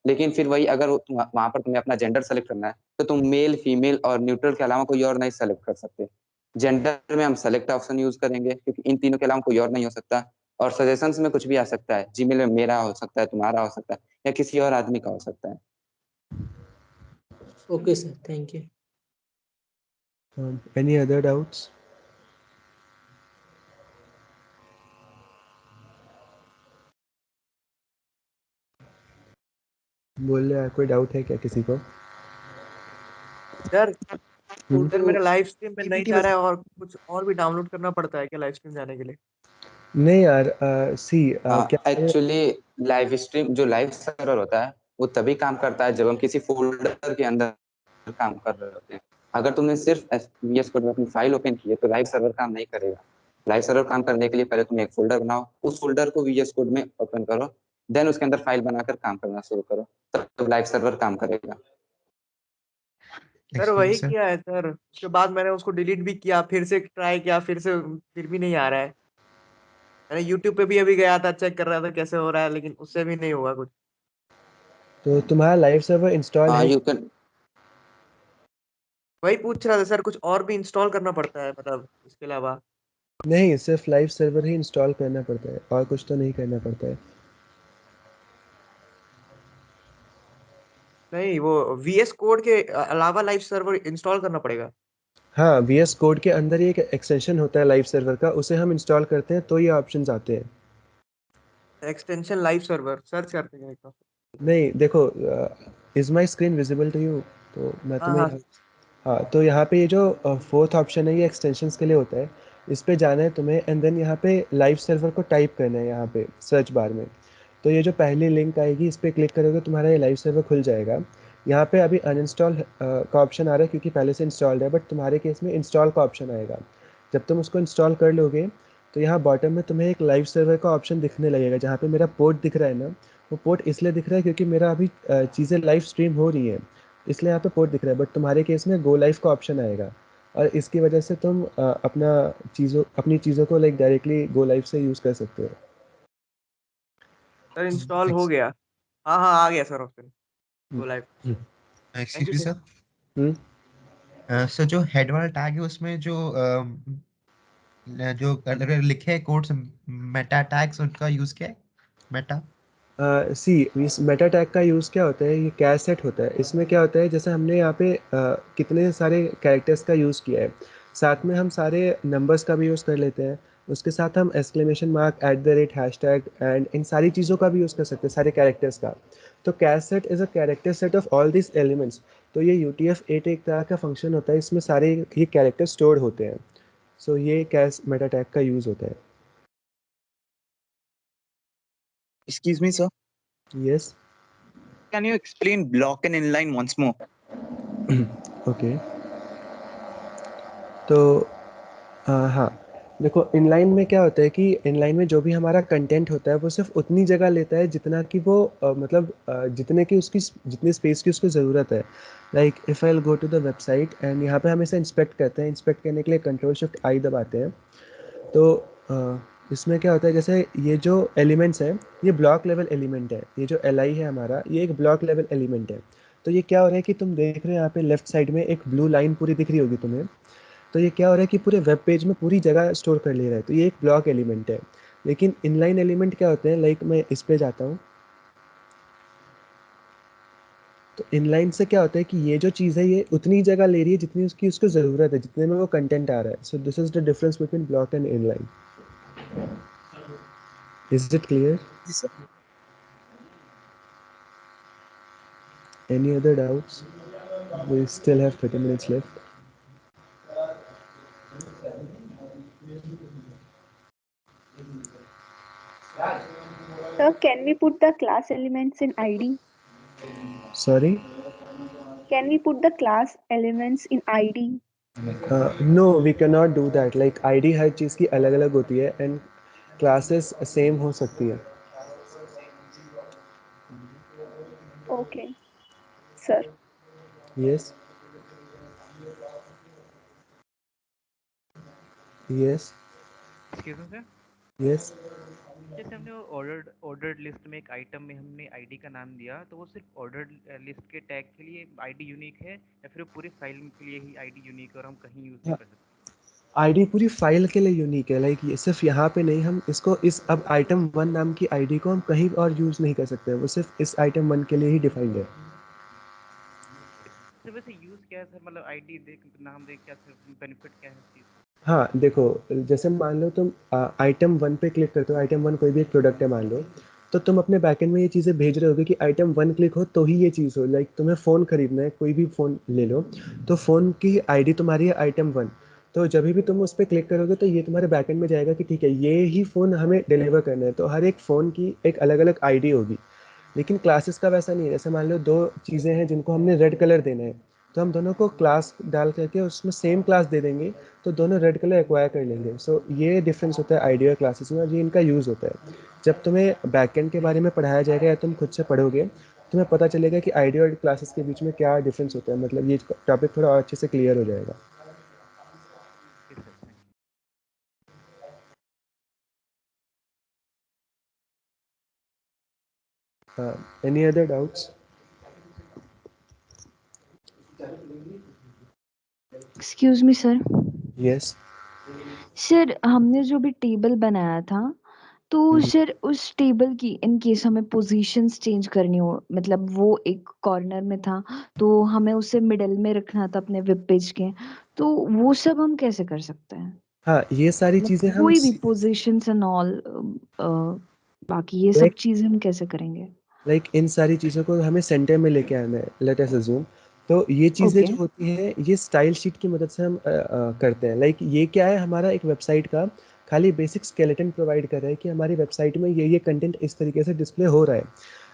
लेकिन फिर वही अगर वहां पर तुम्हें अपना जेंडर सेलेक्ट करना है तो तुम मेल, फीमेल और न्यूट्रल के अलावा कोई और नहीं सेलेक्ट कर सकते. जेंडर में हम सेलेक्ट ऑप्शन यूज करेंगे क्योंकि इन तीनों के अलावा कोई और नहीं हो सकता. और सजेशंस में कुछ भी आ सकता है. जीमेल में मेरा हो सकता है, तुम्हारा हो सकता है, या किसी और आदमी का हो सकता है. Okay, sir. Thank you. Any other doubts? बोल रहे कोई डाउट है क्या किसी को? सर उधर मेरा लाइव स्ट्रीम पे नहीं जा रहा है और कुछ और भी डाउनलोड करना पड़ता है क्या लाइव स्ट्रीम जाने के लिए? नहीं यार, सी क्या एक्चुअली लाइव स्ट्रीम जो लाइव सर्वर होता है वो तभी काम करता है जब हम किसी फोल्डर के अंदर काम कर रहे होते हैं. अगर तुमने सिर्फ VS कोड में अपनी फाइल ओपन की है तो लाइव सर्वर काम नहीं करेगा. लाइव सर्वर काम करने के लिए पहले तुम एक फोल्डर बनाओ, उस फोल्डर को VS कोड में ओपन करो, देन उसके अंदर फाइल बनाकर काम करना शुरू करो, तब लाइव सर्वर काम करेगा। सर वही किया है सर, उसके बाद मैंने उसको डिलीट भी किया, फिर से ट्राई किया, फिर भी नहीं आ रहा है। मैंने यूट्यूब पे भी अभी गया था, चेक कर रहा था कैसे हो रहा है, लेकिन उससे भी नहीं हुआ कुछ। तो तुम्हारा लाइव सर्वर इंस्टॉल है? यू कैन वही पूछ रहा था सर, कुछ और भी इंस्टॉल करना पड़ता है मतलब इसके अलावा? नहीं, सिर्फ लाइव सर्वर ही इंस्टॉल करना पड़ता है, और कुछ तो नहीं करना पड़ता है। नहीं, वो VS कोड के अलावा लाइव सर्वर इंस्टॉल करना पड़ेगा। हाँ, VS कोड के अंदर ही एक एक्सटेंशन होता है लाइव सर्वर का, उसे हम इंस्टॉल करते हैं तो ये ऑप्शंस आते हैं। एक्सटेंशन लाइव सर्वर सर्च करते हैं एक बार। नहीं देखो, is my screen visible to you? तो मैं हाँ तुम्हें हाँ हाँ, तो यहाँ पे ये जो फोर्थ ऑप्शन है ये एक्सटेंशंस के लिए होता है, इस पे जाना है तुम्हें, एंड देन यहाँ पे लाइव सर्वर को टाइप करना है यहाँ पे सर्च बार में। तो ये जो पहली लिंक आएगी इस पर क्लिक करोगे तुम्हारा ये लाइव सर्वर खुल जाएगा। यहाँ पे अभी अनइंस्टॉल का ऑप्शन आ रहा है क्योंकि पहले से इंस्टॉल्ड है, बट तुम्हारे केस में इंस्टॉल का ऑप्शन आएगा। जब तुम उसको इंस्टॉल कर लोगे तो यहाँ बॉटम में तुम्हें एक लाइव सर्वर का ऑप्शन दिखने लगेगा, जहाँ पे मेरा पोर्ट दिख रहा है ना, वो पोर्ट इसलिए दिख रहा है क्योंकि मेरा अभी चीज़ें लाइव स्ट्रीम हो रही है, इसलिए यहाँ पे पोर्ट दिख रहा है। बट तुम्हारे केस में गो लाइव का ऑप्शन आएगा, और इसकी वजह से तुम अपनी चीज़ों को लाइक डायरेक्टली गो लाइव से यूज़ कर सकते हो। सर, इंस्टॉल हो गया। हाँ हाँ, आ गया sir option go live. Thank excuse you me sir. Sir, sir जो हेड वाला टैग है उसमें जो जो अगर लिखे हैं कोड्स मेटा टैग्स उनका यूज क्या है? मेटा सी इस मेटा टैग का यूज़ क्या होता है, ये कैश सेट होता है। इसमें क्या होता है, जैसे हमने यहाँ पे कितने सारे कैरेक्टर्स का यूज़ किया है, साथ में हम सारे नंबर्स का भी यूज़ कर लेते हैं, उसके साथ हम exclamation mark, @ hashtag and in सारी चीज़ों का भी यूज़ कर सकते हैं, सारे कैरेक्टर्स का। तो cache set is a character set of all this elements. तो ये UTF-8 एक तरह का फंक्शन होता है, इसमें सारे ये कैरेक्टर स्टोर होते हैं। सो ये कैश मेटा टैग का यूज़ होता है। Excuse me, sir. Yes. Can you explain block and inline once more? Okay तो हाँ, देखो इनलाइन में क्या होता है कि इनलाइन में जो भी हमारा कंटेंट होता है वो सिर्फ उतनी जगह लेता है जितना कि वो जितनी स्पेस की उसको ज़रूरत है। Like if I will go to the website and यहाँ पे हम इसे इंस्पेक्ट करते हैं, इंस्पेक्ट करने के लिए Ctrl+Shift+I दबाते हैं। तो इसमें क्या होता है, जैसे ये जो एलिमेंट्स हैं ये ब्लॉक लेवल एलिमेंट है, ये जो LI है हमारा ये एक ब्लॉक लेवल एलिमेंट है। तो ये क्या हो रहा है कि तुम देख रहे हो यहाँ पे लेफ्ट साइड में एक ब्लू लाइन पूरी दिख रही होगी तुम्हें। तो ये क्या हो रहा है कि पूरे वेब पेज में पूरी जगह स्टोर कर ले रहा है, तो ये एक ब्लॉक एलिमेंट है। लेकिन इनलाइन एलिमेंट क्या होते हैं, लाइक मैं इस पे जाता हूँ, तो इनलाइन से क्या होता है कि ये जो चीज़ है ये उतनी जगह ले रही है जितनी उसको ज़रूरत है, जितने में वो कंटेंट आ रहा है। So this is the difference between block and inline. Is it clear? Any other doubts? We still have 30 minutes left. Sir, can we put the class elements in ID? Sorry? Can we put the class elements in ID? No, we cannot do that. Like ID हर चीज़ की अलग अलग होती है and classes same हो सकती है। Okay, sir. Yes. Yes. Excuse me sir, Yes. जैसे हमने ऑर्डर्ड लिस्ट में एक आइटम में हमने आईडी का नाम दिया, तो वो सिर्फ ऑर्डर्ड लिस्ट के टैग के लिए आईडी यूनिक है या फिर पूरी फाइल के लिए ही आईडी यूनिक है और हम कहीं यूज नहीं कर सकते? ID पूरी फाइल के लिए यूनिक है, लाइक ये सिर्फ यहाँ पे नहीं, हम इसको अब आइटम 1 नाम की ID को हम कहीं और यूज़ नहीं कर सकते, वो सिर्फ इस आइटम 1 के लिए ही डिफाइंड है। सर वैसे यूज क्या है सर, मतलब आईडी देख नाम देख क्या सर बेनिफिट क्या है इस चीज? हाँ देखो, जैसे मान लो तुम आइटम 1 पे क्लिक करते हो, आइटम 1 कोई भी एक प्रोडक्ट है मान लो, तो तुम अपने बैकएंड में ये चीज़ें भेज रहे होगे कि आइटम 1 क्लिक हो तो ही ये चीज़ हो। लाइक तुम्हें फ़ोन खरीदना है, कोई भी फ़ोन ले लो, तो फ़ोन की ID तुम्हारी है आइटम 1, तो जब भी तुम उस पर क्लिक करोगे तो ये तुम्हारे बैकएंड में जाएगा कि ठीक है ये ही फ़ोन हमें डिलीवर करना है। तो हर एक फ़ोन की एक अलग अलग ID होगी। लेकिन क्लासेस का वैसा नहीं है, जैसे मान लो 2 चीज़ें हैं जिनको हमने रेड कलर देना है, तो हम दोनों को क्लास डाल करके उसमें सेम क्लास दे देंगे तो दोनों रेड कलर एक्वायर कर लेंगे। सो ये डिफरेंस होता है आईडी और क्लासेस में, और ये इनका यूज़ होता है। जब तुम्हें बैकएंड के बारे में पढ़ाया जाएगा या तुम खुद से पढ़ोगे, तुम्हें पता चलेगा कि आईडी और क्लासेस के बीच में क्या डिफरेंस होता है। मतलब ये टॉपिक थोड़ा और अच्छे से क्लियर हो जाएगा। Any other doubts? Excuse me sir. Yes. Sir हमने जो भी टेबल बनाया था तो सर उस टेबल की इन केस हमें पोजीशंस चेंज करनी हो, मतलब वो एक कॉर्नर में था तो हमें उसे मिडल में रखना था अपने वेब पेज के, तो वो सब हम कैसे कर सकते हैं? हाँ, ये सारी मतलब चीज़ें हम कोई भी पोजीशंस एंड ऑल, बाकी ये सब Like- चीजें हम कैसे करेंगे? लाइक इन सारी चीज़ों को हमें सेंटर में लेके आना है, लेट अस अज्यूम। तो ये चीज़ें Okay. जो होती हैं ये स्टाइल शीट की मदद से हम करते हैं। लाइक ये क्या है, हमारा एक वेबसाइट का खाली बेसिक स्केलेटन प्रोवाइड कर रहा है कि हमारी वेबसाइट में ये कंटेंट इस तरीके से डिस्प्ले हो रहा है।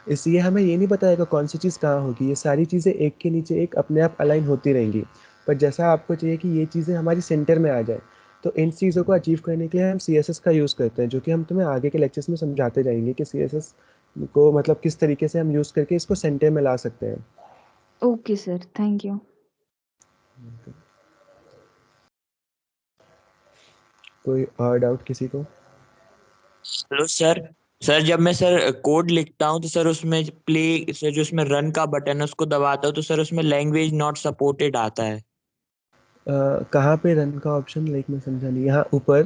इसलिए हमें ये नहीं बताएगा कौन सी चीज़ कहाँ होगी। ये सारी चीज़ें एक के नीचे एक अपने आप अलाइन होती रहेंगी। पर जैसा आपको चाहिए कि ये चीज़ें हमारी सेंटर में आ जाए, तो इन चीज़ों को अचीव करने के लिए हम CSS का यूज़ करते हैं, जो कि हम तुम्हें आगे के लेक्चर्स में समझाते जाएंगे कि CSS को मतलब किस तरीके से हम यूज़ करके इसको सेंटर में ला सकते हैं। Okay sir, thank you. कोई और डाउट किसी को? Hello sir. सर जब मैं सर कोड लिखता हूँ तो सर उसमें प्ले सर जो उसमें रन का बटन है उसको दबाता हूँ तो सर उसमें लैंग्वेज नॉट सपोर्टेड आता है। कहाँ पे रन का ऑप्शन, लाइक मैं समझा नहीं। यहाँ ऊपर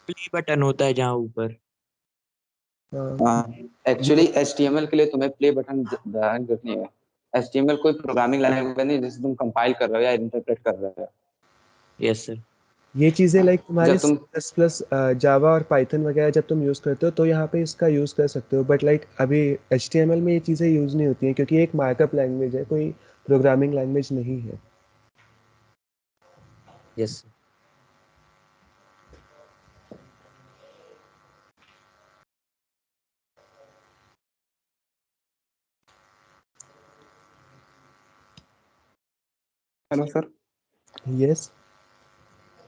प्ले बटन होता है जहाँ ऊपर। एक्चुअली HTML के लिए तुम्हें प्ले बटन दबाने की जरूरत नहीं है। HTML कोई प्रोग्रामिंग लैंग्वेज नहीं जिसे तुम कंपाइल कर रहे हो या इंटरप्रेट कर रहे हो। Yes sir. ये चीज़ें लाइक तुम्हारे जब तुम C++, जावा और पाइथन वगैरह जब तुम यूज़ करते हो तो यहाँ पे इसका यूज़ कर सकते हो। बट लाइक अभी HTML में ये चीज़ें यूज़ नहीं होती हैं, क्योंकि ये एक मार्कअप लैंग्वेज है, कोई प्रोग्रामिंग लैंग्वेज नहीं है। Yes. Hello sir. Yes.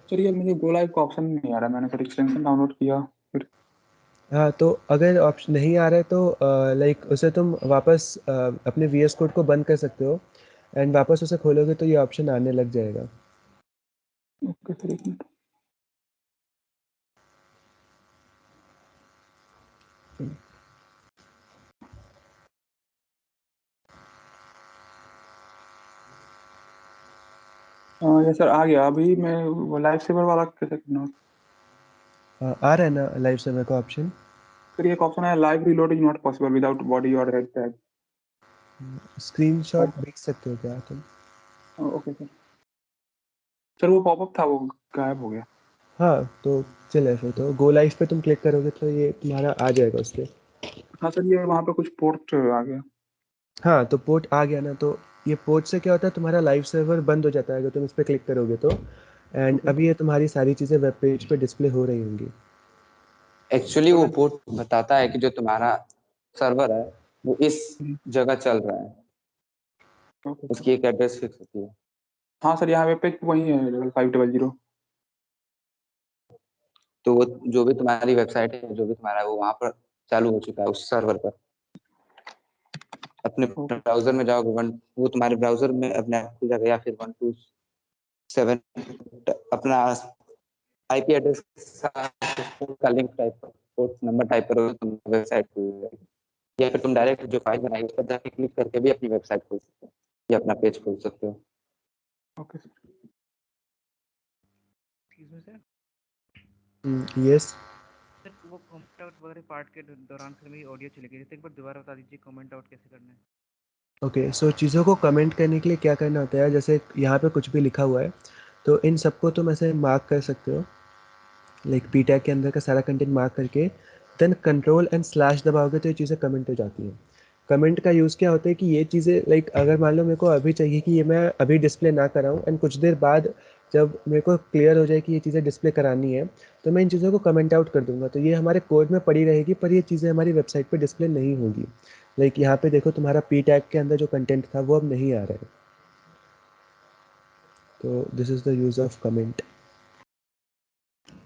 Sir ये मुझे गो लाइव का ऑप्शन नहीं आ रहा, मैंने सर एक्सटेंशन डाउनलोड किया फिर। हाँ, तो अगर ऑप्शन नहीं आ रहा है तो लाइक उसे तुम वापस अपने VS कोड को बंद कर सकते हो एंड वापस उसे खोलोगे तो ये ऑप्शन आने लग जाएगा। ओके सर, एक मिनट। ये सर आ गया। अभी मैं वो लाइव सेवर वाला कैसे करना? आ रहा है ना लाइव सर्वर का ऑप्शन? सर ये एक ऑप्शन है, live reload is not possible without body और हेड टैग। स्क्रीनशॉट देख सकते हो क्या तुम? Okay sir. सर वो पॉपअप था वो गायब हो गया। हाँ, तो चले फिर तो गो लाइव पे तुम क्लिक करोगे तो ये तुम्हारा आ जाएगा उस पर। हाँ सर, ये वहाँ पे कुछ पोर्ट आ गया। हाँ, तो पोर्ट आ गया ना, तो ये पोर्ट से क्या होता है, तुम्हारा लाइव सर्वर बंद हो जाता है अगर तुम इस पर क्लिक करोगे तो। एंड अभी ये तुम्हारी सारी चीज़ें वेब पेज पे डिस्प्ले हो रही होंगी। एक्चुअली वो पोर्ट बताता है कि जो तुम्हारा सर्वर है वो इस जगह चल रहा है। उसकी एक एड्रेस फिक्स होती है। हाँ सर, यहाँ वेब पेज वही है, लेवल 500। तो वो जो भी तुम्हारी वेबसाइट है, जो भी तुम्हारा वो वहाँ पर चालू हो चुका है उस सर्वर पर। अपने ब्राउजर में जाओगे, वो तुम्हारे ब्राउजर में अपने आप खुल जाएगा, या फिर 127 अपना IP एड्रेस का लिंक टाइप करो, पोर्ट नंबर टाइप करोगे तो वेबसाइट खुल जाएगी। या फिर तुम डायरेक्ट जो फाइल बनाई उस पर जाके क्लिक करके भी अपनी वेबसाइट खोल सकते हो या अपना पेज खोल सकते हो। Okay sir. Excuse me sir. Yes. Sir वो कमेंट आउट वगैरह पार्ट के दौरान सर मेरी ऑडियो चली गई थी, एक बार दोबारा बता दीजिए कमेंट आउट कैसे करना है। ओके, सो चीज़ों को कमेंट करने के लिए क्या करना होता है, जैसे यहाँ पे कुछ भी लिखा हुआ है तो इन सबको तुम ऐसे मार्क कर सकते हो, लाइक पी टैग के अंदर का सारा कंटेंट मार्क करके देन कंट्रोल एंड स्लैश दबाओगे तो ये चीज़ें कमेंट हो जाती हैं। कमेंट का यूज़ क्या होता है कि ये चीज़ें लाइक अगर मान लो मेरे को अभी चाहिए कि ये मैं अभी डिस्प्ले ना कराऊँ एंड कुछ देर बाद जब मेरे को क्लियर हो जाए कि ये चीज़ें डिस्प्ले करानी है तो मैं इन चीज़ों को कमेंट आउट कर दूंगा, तो ये हमारे कोड में पड़ी रहेगी पर ये चीज़ें हमारी वेबसाइट पर डिस्प्ले नहीं होगी। लाइक यहाँ पे देखो तुम्हारा पी टैग के अंदर जो कंटेंट था वो अब नहीं आ रहा है। तो this is the use of comment.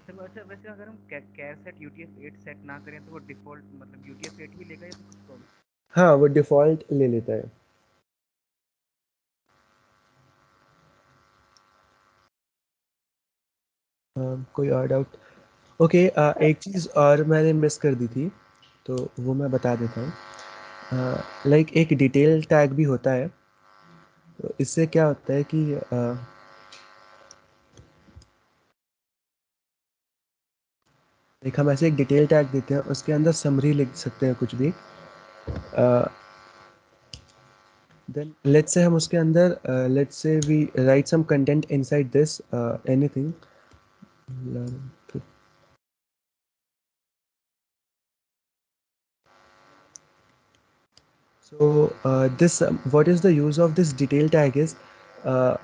चलो अच्छा, वैसे अगर हम कैर सेट UTF-8 सेट ना करें तो वो डिफॉल्ट मतलब UTF-8 ही लेगा या फिर कुछ प्रॉब्लम? हाँ, वो डिफॉल्ट ले लेता है। कोई और डाउट? ओके, एक चीज़ और मैंने मिस कर दी थी, तो वो मैं बता देता हूँ। लाइक एक डिटेल टैग भी होता है, तो इससे क्या होता है कि एक हम ऐसे एक डिटेल टैग देते हैं, उसके अंदर समरी लिख सकते हैं कुछ भी। देन लेट्स से हम उसके अंदर let's say we write some content inside this anything. So this what is the use of this detail tag is uh,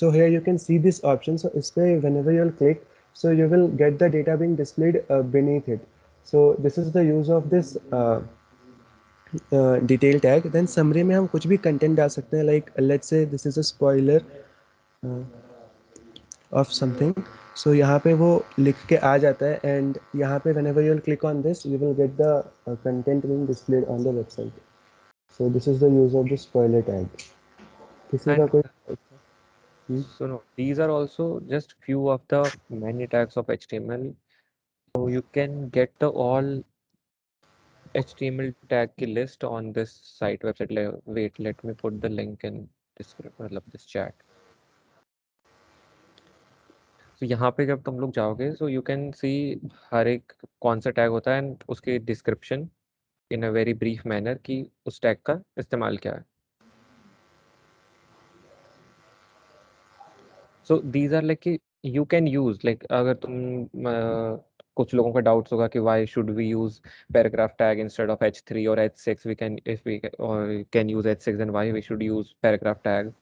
so here you can see this option. So इस पे whenever you'll click, so you will get the data being displayed beneath it. So this is the use of this detail tag. Then summary में हम कुछ भी content डाल सकते हैं, like let's say this is a spoiler of something. So यहाँ पे वो लिख के आ जाता है, and यहाँ पे whenever you'll click on this, you will get the content being displayed on the website. So this is the use of the spoiler tag. किसी का And कोई so no, these are also just few of the many tags of HTML. So you can get the all HTML tag की list on this site website. Wait, let me put the link in this chat. तो यहाँ पे जब तुम लोग जाओगे, so you can see हर एक कौन सा टैग होता है and उसके description in a very brief manner कि उस टैग का इस्तेमाल क्या है. So these are like कि you can use like अगर तुम कुछ लोगों का डाउट्स होगा कि why should we use paragraph tag instead of H3 or H6, we can if we or can use H6, then why we should use paragraph tag,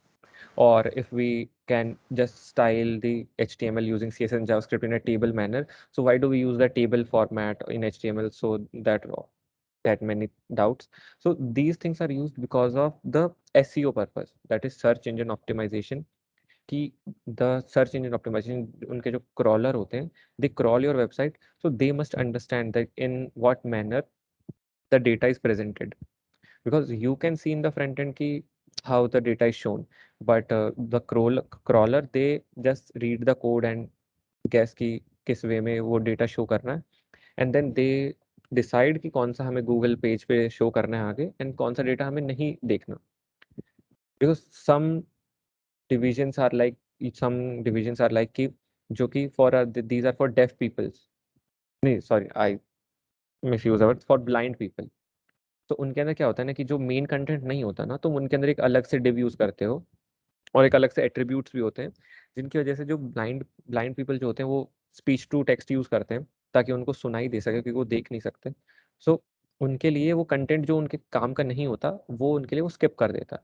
or if we can just style the HTML using CSS and JavaScript in a table manner, so why do we use the table format in HTML? So that many doubts. So these things are used because of the SEO purpose, that is search engine optimization. कि the search engine optimization उनके जो crawler होते हैं, they crawl your website, so they must understand that in what manner the data is presented, because you can see in the front end ki how the data is shown, but the crawler they just read the code and guess कि किस वे में वो data show करना है, and then they decide कि कौन सा हमें गूगल पेज पे शो करना है आगे and कौन सा डेटा हमें नहीं देखना, because some divisions are like कि जो कि for these are for deaf peoples, नहीं sorry I misuse the word, for blind people. तो उनके अंदर क्या होता है ना कि जो मेन कंटेंट नहीं होता ना, तुम उनके अंदर एक अलग से डिव यूज करते हो और एक अलग से एट्रीब्यूट्स भी होते हैं, जिनकी वजह से जो ब्लाइंड ब्लाइंड पीपल जो होते हैं वो स्पीच टू टेक्स्ट यूज करते हैं ताकि उनको सुनाई दे सके, क्योंकि वो देख नहीं सकते. सो उनके लिए वो कंटेंट जो उनके काम का नहीं होता वो उनके लिए वो स्किप कर देता है.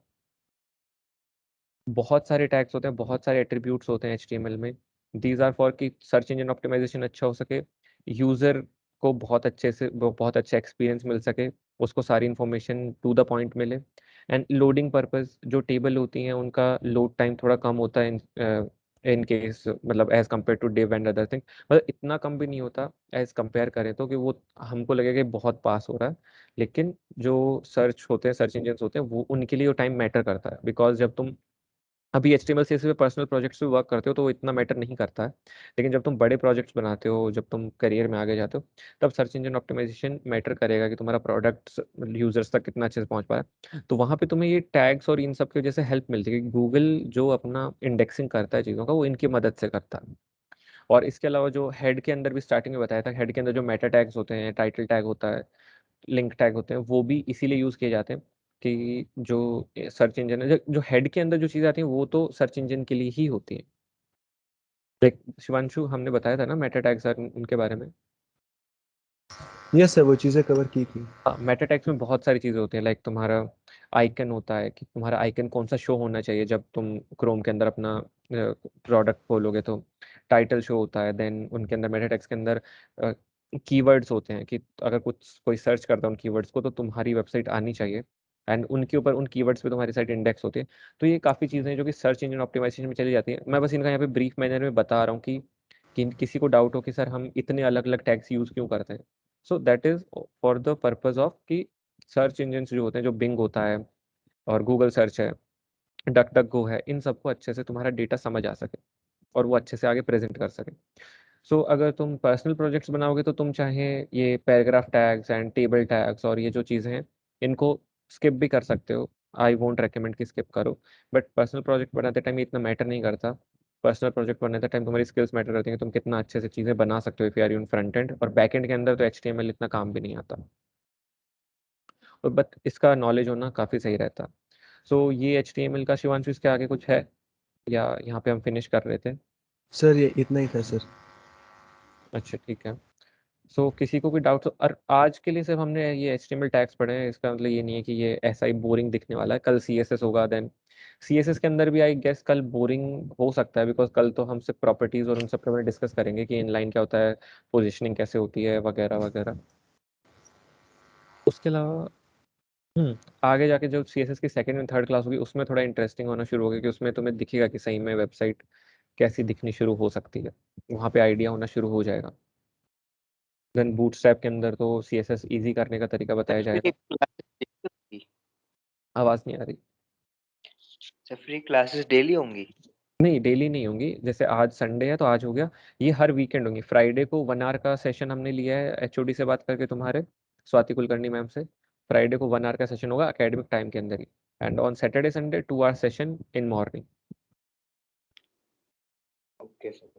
बहुत सारे टैग्स होते हैं, बहुत सारे एट्रीब्यूट्स होते हैं HTML में. दीज आर फॉर कि सर्च इंजन ऑप्टिमाइजेशन अच्छा हो सके, यूजर को बहुत अच्छा एक्सपीरियंस मिल सके, उसको सारी इंफॉर्मेशन टू द पॉइंट मिले, एंड लोडिंग पर्पस जो टेबल होती हैं उनका लोड टाइम थोड़ा कम होता है इन केस, मतलब as compare to div and other thing, मतलब इतना कम भी नहीं होता एज कंपेयर करें तो कि वो हमको लगेगा कि बहुत पास हो रहा है, लेकिन जो सर्च इंजन होते हैं वो उनके लिए वो टाइम मैटर करता है, बिकॉज जब तुम अभी HTML CSS पे पर्सनल प्रोजेक्ट्स पे वर्क करते हो तो वो इतना मैटर नहीं करता है, लेकिन जब तुम बड़े प्रोजेक्ट्स बनाते हो, जब तुम करियर में आगे जाते हो, तब सर्च इंजन ऑप्टिमाइजेशन मैटर करेगा कि तुम्हारा प्रोडक्ट यूजर्स तक कितना अच्छे से पहुंच पा रहा है. तो वहाँ पे तुम्हें ये टैग्स और इन सब की वजह से हेल्प मिलती है कि गूगल जो अपना इंडेक्सिंग करता है चीज़ों का वो इनकी मदद से करता है. और इसके अलावा जो हेड के अंदर भी स्टार्टिंग में बताया था, हेड के अंदर जो मेटा टैग्स होते हैं, टाइटल टैग होता है, लिंक टैग होते हैं, वो भी इसीलिए यूज किए जाते हैं कि जो सर्च इंजन है, जो हेड के अंदर जो चीजें आती हैं वो तो सर्च इंजन के लिए ही होती हैं. लाइक शिवांशु हमने बताया था ना मेटा टैग्स उनके बारे में. यस सर, वो चीज़ें कवर की थी. हाँ, मेटा टैग्स में बहुत सारी चीज़ें होती हैं, लाइक तुम्हारा आइकन होता है कि तुम्हारा आइकन कौन सा शो होना चाहिए जब तुम क्रोम के अंदर अपना प्रोडक्ट खोलोगे, तो टाइटल शो होता है. देन उनके अंदर मेटा टैग्स के अंदर कीवर्ड्स होते हैं कि अगर कोई सर्च करता है उन कीवर्ड्स को तो तुम्हारी वेबसाइट आनी चाहिए. एंड उनके ऊपर उन कीवर्ड्स पे तुम्हारी साइट इंडेक्स होती है। तो ये काफ़ी चीज़ें हैं जो कि सर्च इंजन ऑप्टिमाइजेशन में चली जाती है। मैं बस इनका यहाँ पे ब्रीफ मैनर में बता रहा हूँ कि किसी को डाउट हो कि सर हम इतने अलग अलग टैग्स यूज़ क्यों करते हैं। So that is for the purpose of कि सर्च इंजन जो होते हैं, जो बिंग होता है और गूगल सर्च है, डक डक गो है, इन सबको अच्छे से तुम्हारा डेटा समझ आ सके और वो अच्छे से आगे प्रेजेंट कर सके। सो अगर तुम पर्सनल प्रोजेक्ट्स बनाओगे तो तुम चाहे ये paragraph tags and table tags और ये जो चीज़ें हैं इनको स्किप भी कर सकते हो। आई वोंट रेकमेंड कि स्किप करो, बट पर्सनल प्रोजेक्ट बनाते टाइम इतना मैटर नहीं करता। पर्सनल प्रोजेक्ट बनाते टाइम तुम्हारी स्किल्स मैटर करती हैं, तुम कितना अच्छे से चीज़ें बना सकते हो if you are in front end, और बैक एंड के अंदर तो HTML इतना काम भी नहीं आता, और बट इसका नॉलेज होना काफ़ी सही रहता। सो ये HTML का शिवांशु, इसके आगे कुछ है या यहाँ पे हम फिनिश कर रहे थे? सर ये इतना ही था सर। अच्छा ठीक है। सो किसी को कोई डाउट, और आज के लिए सिर्फ हमने ये HTML टैग्स पढ़े हैं, इसका मतलब ये नहीं है कि ये ऐसा ही बोरिंग दिखने वाला है। कल CSS होगा, देन CSS के अंदर भी आई गेस कल बोरिंग हो सकता है, बिकॉज कल तो हम सिर्फ प्रॉपर्टीज और उन सब के बारे में डिस्कस करेंगे कि इनलाइन क्या होता है, पोजिशनिंग कैसे होती है, वगैरह वगैरह। उसके अलावा आगे जाके जो CSS की सेकंड एंड थर्ड क्लास होगी उसमें थोड़ा इंटरेस्टिंग होना शुरू होगा, कि उसमें तुम्हें दिखेगा कि सही में वेबसाइट कैसी दिखनी शुरू हो सकती है, वहाँ पे आइडिया होना शुरू हो जाएगा। देन बूटस्ट्रैप के अंदर तो CSS इजी करने का तरीका बताया जाएगा। आवाज़ नहीं आ रही। फ्री क्लासेस डेली होंगी? नहीं, डेली नहीं होंगी। जैसे आज संडे है तो आज हो गया, ये हर वीकेंड होंगी। फ्राइडे को 1 आवर का सेशन हमने लिया है HOD से बात करके, तुम्हारे स्वाति कुलकर्णी मैम से। फ्राइडे को 1 आवर का सेशन होगा एकेडमिक टाइम के अंदर ही, and on Saturday Sunday 2 hour session in morning. Okay sir.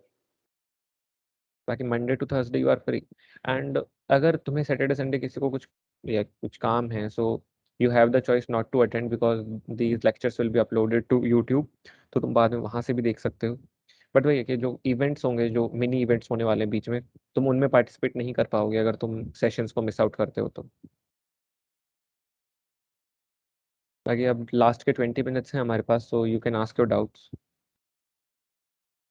बाकी Monday to Thursday you are free. And अगर तुम्हें सैटरडे संडे किसी को कुछ काम है, so you have the choice not to attend because these lectures will be uploaded to YouTube, तो तुम बाद में वहाँ से भी देख सकते हो। बट वही है कि जो इवेंट्स होंगे, जो मिनी इवेंट्स होने वाले हैं बीच में, तुम उनमें पार्टिसिपेट नहीं कर पाओगे अगर तुम सेशंस को मिस आउट करते हो तो। बाकी अब लास्ट के 20 मिनट्स हैं हमारे पास, so you can ask your doubts.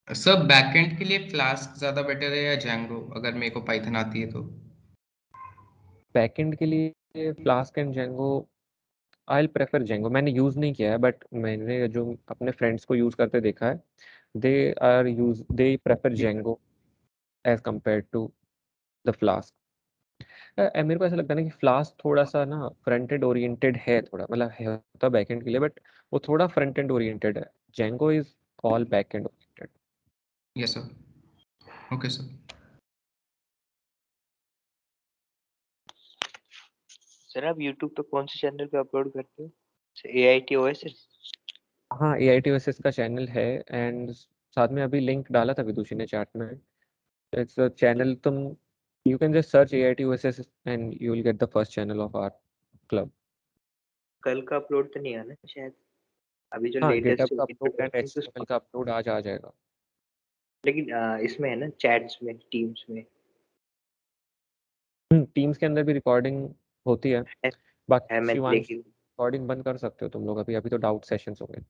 Sir backend के लिए फ्लास्क ज़्यादा बेटर है या जेंगो, अगर मेरे को पाइथन आती है तो? बैकएंड के लिए flask and Django, I prefer Django. मैंने यूज़ नहीं किया है, बट मैंने जो अपने फ्रेंड्स को यूज़ करते देखा है, they prefer Django as compare to the Flask. मेरे को ऐसा लगता है ना कि फ्लास्क थोड़ा सा ना फ्रंट एंड ओरिएंटेड है, थोड़ा मतलब है होता बैक एंड के लिए, बट वो थोड़ा फ्रंट एंड ओरिएंटेड है। Django is all back and oriented. Yes sir. Okay sir. Sir आप यूट्यूब पे कौन से चैनल पे अपलोड करते हो? AIT OSS? हाँ, AIT OSS का चैनल है, एंड साथ में अभी लिंक डाला था विदुषी ने चैट में। इट्स अ चैनल, तुम you can just search AIT OSS and you will get the first channel of our club. कल का अपलोड तो नहीं आना शायद, अभी जो हाँ, लेटेस्ट गिटहब का अपलोड एंड HTML का अपलोड आज आ जाएगा। लेकिन इसमें है ना चैट्स में, टीम्स में? टीम्स के अंदर भी रिकॉर्डिंग होती है। बाकी मैं शिवांश, लेकिन रिकॉर्डिंग बंद कर सकते हो तुम लोग अभी, अभी तो डाउट सेशंस हो गए।